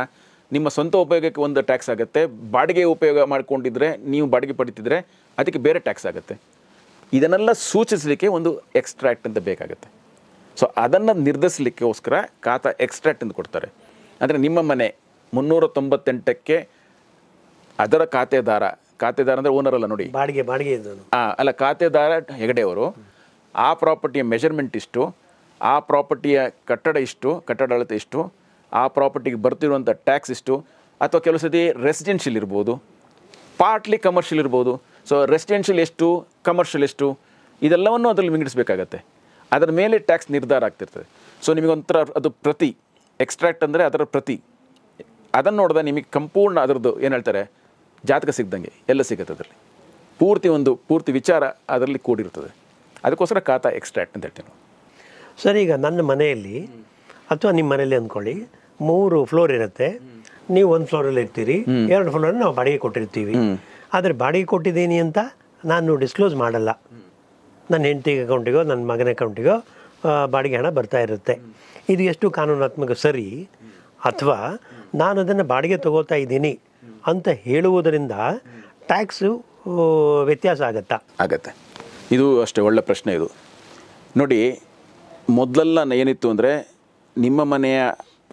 A: ನಿಮ್ಮ ಸ್ವಂತ ಉಪಯೋಗಕ್ಕೆ ಒಂದು ಟ್ಯಾಕ್ಸ್ ಆಗುತ್ತೆ, ಬಾಡಿಗೆ ಉಪಯೋಗ ಮಾಡಿಕೊಂಡಿದ್ರೆ ನೀವು ಬಾಡಿಗೆ ಪಡಿತಿದ್ರೆ ಅದಕ್ಕೆ ಬೇರೆ ಟ್ಯಾಕ್ಸ್ ಆಗುತ್ತೆ. ಇದನ್ನೆಲ್ಲ ಸೂಚಿಸಲಿಕ್ಕೆ ಒಂದು ಎಕ್ಸ್ಟ್ರಾಕ್ಟ್ ಅಂತ ಬೇಕಾಗುತ್ತೆ. ಸೊ ಅದನ್ನು ನಿರ್ಧರಿಸಲಿಕ್ಕೋಸ್ಕರ ಖಾತಾ ಎಕ್ಸ್ಟ್ರಾಕ್ಟ್ ಅಂತ ಕೊಡ್ತಾರೆ. ಅಂದರೆ ನಿಮ್ಮ ಮನೆ 398ಕ್ಕೆ ಅದರ ಖಾತೆದಾರ ಅಂದರೆ ಓನರ್ ಅಲ್ಲ ನೋಡಿ,
B: ಬಾಡಿಗೆ
A: ಅಲ್ಲ, ಖಾತೆದಾರ ಹೆಗಡೆಯವರು ಆ ಪ್ರಾಪರ್ಟಿಯ ಮೆಷರ್ಮೆಂಟ್ ಇಷ್ಟು, ಆ ಪ್ರಾಪರ್ಟಿಯ ಕಟ್ಟಡ ಇಷ್ಟು, ಕಟ್ಟಡ ಅಳತೆ ಇಷ್ಟು, ಆ ಪ್ರಾಪರ್ಟಿಗೆ ಬರ್ತಿರುವಂಥ ಟ್ಯಾಕ್ಸ್ ಇಷ್ಟು, ಅಥವಾ ಕೆಲವು ಸತಿ ರೆಸಿಡೆನ್ಷಿಯಲ್ ಇರ್ಬೋದು, ಪಾರ್ಟ್ಲಿ ಕಮರ್ಷಿಯಲ್ ಇರ್ಬೋದು. ಸೊ ರೆಸಿಡೆನ್ಷಿಯಲ್ ಎಷ್ಟು, ಕಮರ್ಷಿಯಲ್ ಎಷ್ಟು, ಇದೆಲ್ಲವನ್ನು ಅದರಲ್ಲಿ ವಿಂಗಡಿಸಬೇಕಾಗತ್ತೆ. ಅದರ ಮೇಲೆ ಟ್ಯಾಕ್ಸ್ ನಿರ್ಧಾರ ಆಗ್ತಿರ್ತದೆ. ಸೊ ನಿಮಗೊಂಥರ ಅದು ಪ್ರತಿ ಎಕ್ಸ್ಟ್ರಾಕ್ಟ್ ಅಂದರೆ ಅದರ ಪ್ರತಿ, ಅದನ್ನು ನೋಡಿದ ನಿಮಗೆ ಸಂಪೂರ್ಣ ಅದರದ್ದು ಏನು ಹೇಳ್ತಾರೆ ಜಾತಕ ಸಿಗ್ದಂಗೆ ಎಲ್ಲ ಸಿಗುತ್ತೆ. ಅದರಲ್ಲಿ ಪೂರ್ತಿ ವಿಚಾರ ಅದರಲ್ಲಿ ಕೂಡಿರ್ತದೆ. ಅದಕ್ಕೋಸ್ಕರ ಖಾತಾ ಎಕ್ಸ್ಟ್ರಾಕ್ಟ್ ಅಂತ ಹೇಳ್ತೀವಿ ನಾವು.
B: ಸರ್, ಈಗ ನನ್ನ ಮನೆಯಲ್ಲಿ ಅಥವಾ ನಿಮ್ಮ ಮನೆಯಲ್ಲಿ ಅಂದ್ಕೊಳ್ಳಿ, 3 ಫ್ಲೋರ್ ಇರುತ್ತೆ, ನೀವು 1 ಫ್ಲೋರಲ್ಲಿ ಇರ್ತೀರಿ, 2 ಫ್ಲೋರಲ್ಲಿ ನಾವು ಬಾಡಿಗೆ ಕೊಟ್ಟಿರ್ತೀವಿ. ಆದರೆ ಬಾಡಿಗೆ ಕೊಟ್ಟಿದ್ದೀನಿ ಅಂತ ನಾನು ಡಿಸ್ಕ್ಲೋಸ್ ಮಾಡಲ್ಲ. ನನ್ನ ಹೆಂಡತಿ ಅಕೌಂಟಿಗೋ ನನ್ನ ಮಗನ ಅಕೌಂಟಿಗೋ ಬಾಡಿಗೆ ಹಣ ಬರ್ತಾ ಇರುತ್ತೆ. ಇದು ಎಷ್ಟು ಕಾನೂನಾತ್ಮಕ ಸರಿ? ಅಥವಾ ನಾನು ಅದನ್ನು ಬಾಡಿಗೆ ತಗೋತಾ ಇದ್ದೀನಿ ಅಂತ ಹೇಳುವುದರಿಂದ ಟ್ಯಾಕ್ಸು ವ್ಯತ್ಯಾಸ ಆಗತ್ತೆ?
A: ಇದು ಅಷ್ಟೇ ಒಳ್ಳೆ ಪ್ರಶ್ನೆ ಇದು. ನೋಡಿ, ಮೊದಲೆಲ್ಲ ಏನಿತ್ತು ಅಂದರೆ ನಿಮ್ಮ ಮನೆಯ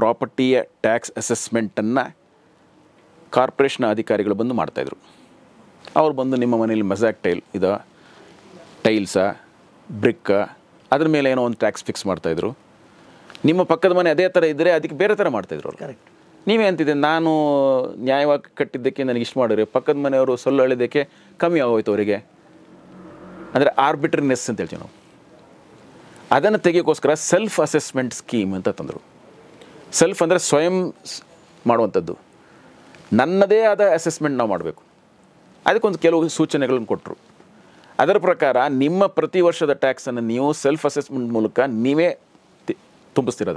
A: ಪ್ರಾಪರ್ಟಿಯ ಟ್ಯಾಕ್ಸ್ ಅಸೆಸ್ಮೆಂಟನ್ನು ಕಾರ್ಪೊರೇಷನ್ ಅಧಿಕಾರಿಗಳು ಬಂದು ಮಾಡ್ತಾಯಿದ್ರು. ಅವ್ರು ಬಂದು ನಿಮ್ಮ ಮನೆಯಲ್ಲಿ ಮಜಾಕ್ ಟೈಲ್ಸಾ ಬ್ರಿಕ್ಕಾ ಅದ್ರ ಮೇಲೆ ಏನೋ ಒಂದು ಟ್ಯಾಕ್ಸ್ ಫಿಕ್ಸ್ ಮಾಡ್ತಾಯಿದ್ರು. ನಿಮ್ಮ ಪಕ್ಕದ ಮನೆ ಅದೇ ಥರ ಇದ್ದರೆ ಅದಕ್ಕೆ ಬೇರೆ ಥರ ಮಾಡ್ತಾಯಿದ್ರು ಅವರು.
B: ಕರೆಕ್ಟ್.
A: ನೀವೇ ಅಂತಿದ್ದೆ, ನಾನು ನ್ಯಾಯವಾಗಿ ಕಟ್ಟಿದ್ದಕ್ಕೆ ನನಗೆ ಇಷ್ಟು ಮಾಡಿರಿ, ಪಕ್ಕದ ಮನೆಯವರು ಸೊಳ್ಳು ಹೇಳಿದ್ದಕ್ಕೆ ಕಮ್ಮಿ ಆಗೋಯ್ತು ಅವರಿಗೆ. ಅಂದರೆ ಆರ್ಬಿಟ್ರಿನೆಸ್ ಅಂತ ಹೇಳ್ತೀವಿ ನಾವು. ಅದನ್ನು ತೆಗೆಯೋಕ್ಕೋಸ್ಕರ ಸೆಲ್ಫ್ ಅಸೆಸ್ಮೆಂಟ್ ಸ್ಕೀಮ್ ಅಂತ ತಂದರು. ಸೆಲ್ಫ್ ಅಂದರೆ ಸ್ವಯಂ ಮಾಡುವಂಥದ್ದು, ನನ್ನದೇ ಆದ ಅಸೆಸ್ಮೆಂಟ್ ನಾವು ಮಾಡಬೇಕು. ಅದಕ್ಕೊಂದು ಕೆಲವು ಸೂಚನೆಗಳನ್ನು ಕೊಟ್ಟರು. ಅದರ ಪ್ರಕಾರ ನಿಮ್ಮ ಪ್ರತಿ ವರ್ಷದ ಟ್ಯಾಕ್ಸನ್ನು ನೀವು ಸೆಲ್ಫ್ ಅಸೆಸ್ಮೆಂಟ್ ಮೂಲಕ ನೀವೇ ತುಂಬಿಸ್ತೀರ.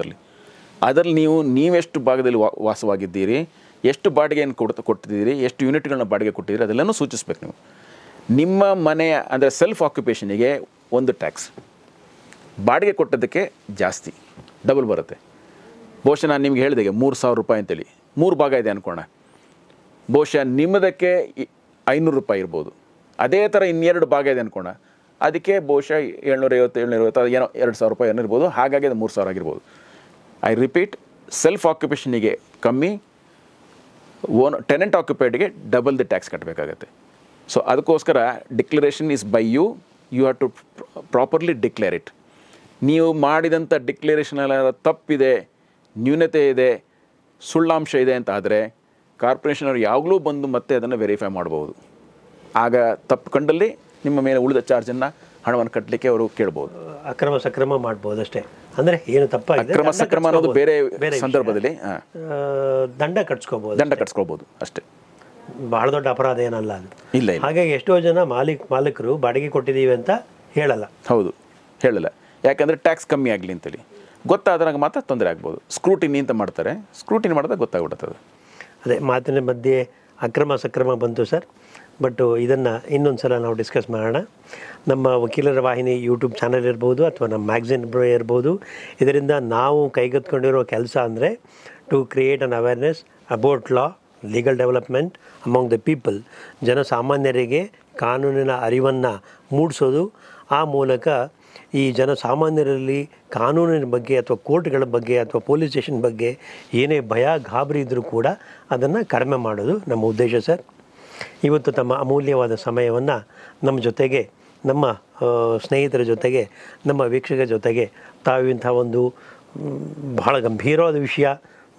A: ಅದರಲ್ಲಿ ನೀವೆಷ್ಟು ಭಾಗದಲ್ಲಿ ವಾಸವಾಗಿದ್ದೀರಿ, ಎಷ್ಟು ಬಾಡಿಗೆಯನ್ನು ಕೊಟ್ಟಿದ್ದೀರಿ, ಎಷ್ಟು ಯೂನಿಟ್ಗಳನ್ನ ಬಾಡಿಗೆ ಕೊಟ್ಟಿದ್ದೀರಿ, ಅದೆಲ್ಲನೂ ಸೂಚಿಸ್ಬೇಕು ನೀವು. ನಿಮ್ಮ ಮನೆಯ ಅಂದರೆ ಸೆಲ್ಫ್ ಆಕ್ಯುಪೇಷನಿಗೆ ಒಂದು ಟ್ಯಾಕ್ಸ್, ಬಾಡಿಗೆ ಕೊಟ್ಟದ್ದಕ್ಕೆ ಜಾಸ್ತಿ ಡಬಲ್ ಬರುತ್ತೆ. ಬಹುಶಃ ನಾನು ನಿಮ್ಗೆ ಹೇಳಿದೆ 3,000 ರೂಪಾಯಿ ಅಂತೇಳಿ 3 ಭಾಗ ಇದೆ ಅಂದ್ಕೋಣ. ಬಹುಶಃ ನಿಮ್ಮದಕ್ಕೆ 500 ರೂಪಾಯಿ ಇರ್ಬೋದು. ಅದೇ ಥರ 2 ಭಾಗ ಇದೆ ಅಂದ್ಕೋಣ, ಅದಕ್ಕೆ ಬಹುಶಃ 750 ಏನೋ 2,000 ರೂಪಾಯಿ ಏನೋ ಇರ್ಬೋದು. ಹಾಗಾಗಿ ಅದು 3,000 ಆಗಿರ್ಬೋದು. ಐ ರಿಪೀಟ್, ಸೆಲ್ಫ್ ಆಕ್ಯುಪೇಷನಿಗೆ ಕಮ್ಮಿ, ಟೆನೆಂಟ್ ಆಕ್ಯುಪೈಡ್ಗೆ ಡಬಲ್ ದಿ ಟ್ಯಾಕ್ಸ್ ಕಟ್ಟಬೇಕಾಗತ್ತೆ. ಸೊ ಅದಕ್ಕೋಸ್ಕರ declaration is by you have to properly declare it. ನೀವು ಮಾಡಿದಂಥ ಡಿಕ್ಲರೇಷನಲ್ಲಿ ತಪ್ಪಿದೆ, ನ್ಯೂನತೆ ಇದೆ, ಸುಳ್ಳಾಂಶ ಇದೆ ಅಂತ ಆದರೆ ಕಾರ್ಪೊರೇಷನವ್ರು ಯಾವಾಗಲೂ ಬಂದು ಮತ್ತೆ ಅದನ್ನು ವೆರಿಫೈ ಮಾಡ್ಬೋದು. ಆಗ ತಪ್ಪು ಕಂಡಲ್ಲಿ ನಿಮ್ಮ ಮೇಲೆ ಉಳಿದ ಚಾರ್ಜನ್ನು ಹಣವನ್ನು ಕಟ್ಟಲಿಕ್ಕೆ ಅವರು ಕೇಳ್ಬೋದು.
B: ಅಕ್ರಮ ಸಕ್ರಮ ಮಾಡ್ಬೋದು ಅಷ್ಟೇ. ಅಂದರೆ ಏನು ತಪ್ಪಾಗಿದೆ,
A: ಅಕ್ರಮ ಸಕ್ರಮ ಅನ್ನೋದು ಬೇರೆ ಸಂದರ್ಭದಲ್ಲಿ
B: ದಂಡ ಕಟ್ಸ್ಕೊಬೋದು
A: ಅಷ್ಟೇ.
B: ಭಾಳ ದೊಡ್ಡ ಅಪರಾಧ ಏನಲ್ಲ ಅದು.
A: ಇಲ್ಲ ಇಲ್ಲ
B: ಹಾಗಾಗಿ ಎಷ್ಟೋ ಜನ ಮಾಲೀಕರು ಬಾಡಿಗೆ ಕೊಟ್ಟಿದ್ದೀವಿ ಅಂತ ಹೇಳಲ್ಲ.
A: ಹೌದು, ಹೇಳಲ್ಲ. ಯಾಕಂದರೆ ಟ್ಯಾಕ್ಸ್ ಕಮ್ಮಿ ಆಗಲಿ ಅಂತೇಳಿ. ಗೊತ್ತಾದಾಗ ಮಾತ್ರ ತೊಂದರೆ ಆಗ್ಬೋದು. ಸ್ಕ್ರೂಟಿನಿ ಅಂತ ಮಾಡ್ತಾರೆ, ಸ್ಕ್ರೂಟಿನಿ ಮಾಡಿದಾಗ ಗೊತ್ತಾಗ್ಬಿಡುತ್ತದೆ.
B: ಅದೇ ಮಾತಿನ ಮಧ್ಯೆ ಅಕ್ರಮ ಸಕ್ರಮ ಬಂತು ಸರ್. ಬಟ್ ಇದನ್ನು ಇನ್ನೊಂದು ಸಲ ನಾವು ಡಿಸ್ಕಸ್ ಮಾಡೋಣ. ನಮ್ಮ ವಕೀಲರ ವಾಹಿನಿ ಯೂಟ್ಯೂಬ್ ಚಾನಲ್ ಇರ್ಬೋದು ಅಥವಾ ನಮ್ಮ ಮ್ಯಾಗ್ಝಿನ್ ಇರ್ಬೋದು, ಇದರಿಂದ ನಾವು ಕೈಗೆತ್ತಿಕೊಂಡಿರೋ ಕೆಲಸ ಅಂದರೆ to create an awareness about law, legal development among the people. ಜನಸಾಮಾನ್ಯರಿಗೆ ಕಾನೂನಿನ ಅರಿವನ್ನು ಮೂಡಿಸೋದು. ಆ ಮೂಲಕ ಈ ಜನಸಾಮಾನ್ಯರಲ್ಲಿ ಕಾನೂನಿನ ಬಗ್ಗೆ ಅಥವಾ ಕೋರ್ಟ್ಗಳ ಬಗ್ಗೆ ಅಥವಾ ಪೊಲೀಸ್ ಸ್ಟೇಷನ್ ಬಗ್ಗೆ ಏನೇ ಭಯ ಗಾಬರಿ ಇದ್ದರೂ ಕೂಡ ಅದನ್ನು ಕಡಿಮೆ ಮಾಡೋದು ನಮ್ಮ ಉದ್ದೇಶ ಸರ್. ಇವತ್ತು ತಮ್ಮ ಅಮೂಲ್ಯವಾದ ಸಮಯವನ್ನು ನಮ್ಮ ಜೊತೆಗೆ, ನಮ್ಮ ಸ್ನೇಹಿತರ ಜೊತೆಗೆ, ನಮ್ಮ ವೀಕ್ಷಕರ ಜೊತೆಗೆ ತಾವು ಇಂಥ ಒಂದು ಭಾಳ ಗಂಭೀರವಾದ ವಿಷಯ,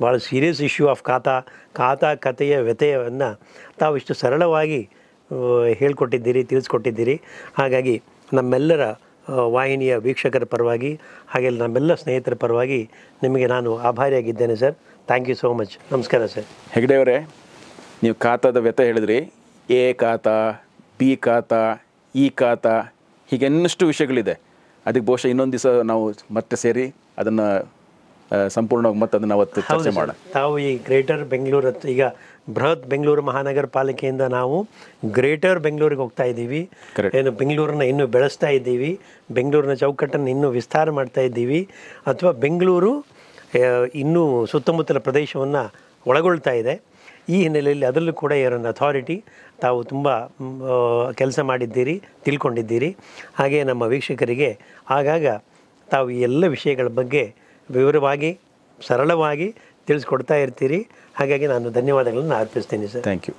B: ಭಾಳ ಸೀರಿಯಸ್ ಇಶ್ಯೂ ಆಫ್ ಖಾತಾ ಕಥೆಯ ವ್ಯತ್ಯಯವನ್ನು ತಾವು ಇಷ್ಟು ಸರಳವಾಗಿ ಹೇಳ್ಕೊಟ್ಟಿದ್ದೀರಿ, ತಿಳಿಸ್ಕೊಟ್ಟಿದ್ದೀರಿ. ಹಾಗಾಗಿ ನಮ್ಮೆಲ್ಲರ ವಾಹಿನಿಯ ವೀಕ್ಷಕರ ಪರವಾಗಿ ಹಾಗೆ ನಮ್ಮೆಲ್ಲ ಸ್ನೇಹಿತರ ಪರವಾಗಿ ನಿಮಗೆ ನಾನು ಆಭಾರಿಯಾಗಿದ್ದೇನೆ sir. Thank you so much. ನಮಸ್ಕಾರ ಸರ್.
A: ಹೆಗ್ಡೆ ಅವರೇ, ನೀವು ಖಾತಾದ ವ್ಯಥ ಹೇಳಿದ್ರಿ. ಎ ಖಾತಾ, ಬಿ ಖಾತಾ, ಈ ಖಾತಾ, ಹೀಗೆ ಇನ್ನಷ್ಟು ವಿಷಯಗಳಿದೆ. ಅದಕ್ಕೆ ಬಹುಶಃ ಇನ್ನೊಂದು ದಿವಸ ನಾವು ಮತ್ತೆ ಸೇರಿ ಅದನ್ನು ಸಂಪೂರ್ಣವಾಗಿ ಮತ್ತೆ ಅದನ್ನು ಅವತ್ತು ಚರ್ಚೆ ಮಾಡೋಣ.
B: ತಾವು ಈ ಗ್ರೇಟರ್ ಬೆಂಗಳೂರು, ಈಗ ಬೃಹತ್ ಬೆಂಗಳೂರು ಮಹಾನಗರ ಪಾಲಿಕೆಯಿಂದ ನಾವು ಗ್ರೇಟರ್ ಬೆಂಗಳೂರಿಗೆ ಹೋಗ್ತಾ ಇದ್ದೀವಿ. ಏನು ಬೆಂಗಳೂರನ್ನ ಇನ್ನೂ ಬೆಳೆಸ್ತಾ ಇದ್ದೀವಿ, ಬೆಂಗಳೂರಿನ ಚೌಕಟ್ಟನ್ನು ಇನ್ನೂ ವಿಸ್ತಾರ ಮಾಡ್ತಾ ಇದ್ದೀವಿ, ಅಥವಾ ಬೆಂಗಳೂರು ಇನ್ನೂ ಸುತ್ತಮುತ್ತಲ ಪ್ರದೇಶವನ್ನು ಒಳಗೊಳ್ತಾ ಇದೆ. ಈ ಹಿನ್ನೆಲೆಯಲ್ಲಿ ಅದರಲ್ಲೂ ಕೂಡ ಏರನ್ ಅಥಾರಿಟಿ ತಾವು ತುಂಬ ಕೆಲಸ ಮಾಡಿದ್ದೀರಿ, ತಿಳ್ಕೊಂಡಿದ್ದೀರಿ. ಹಾಗೆ ನಮ್ಮ ವೀಕ್ಷಕರಿಗೆ ಆಗಾಗ ತಾವು ಈ ಎಲ್ಲ ವಿಷಯಗಳ ಬಗ್ಗೆ ವಿವರವಾಗಿ, ಸರಳವಾಗಿ ತಿಳಿಸ್ಕೊಡ್ತಾ ಇರ್ತೀರಿ. ಹಾಗಾಗಿ ನಾನು ಧನ್ಯವಾದಗಳನ್ನು ಅರ್ಪಿಸ್ತೀನಿ ಸರ್.
A: Thank you.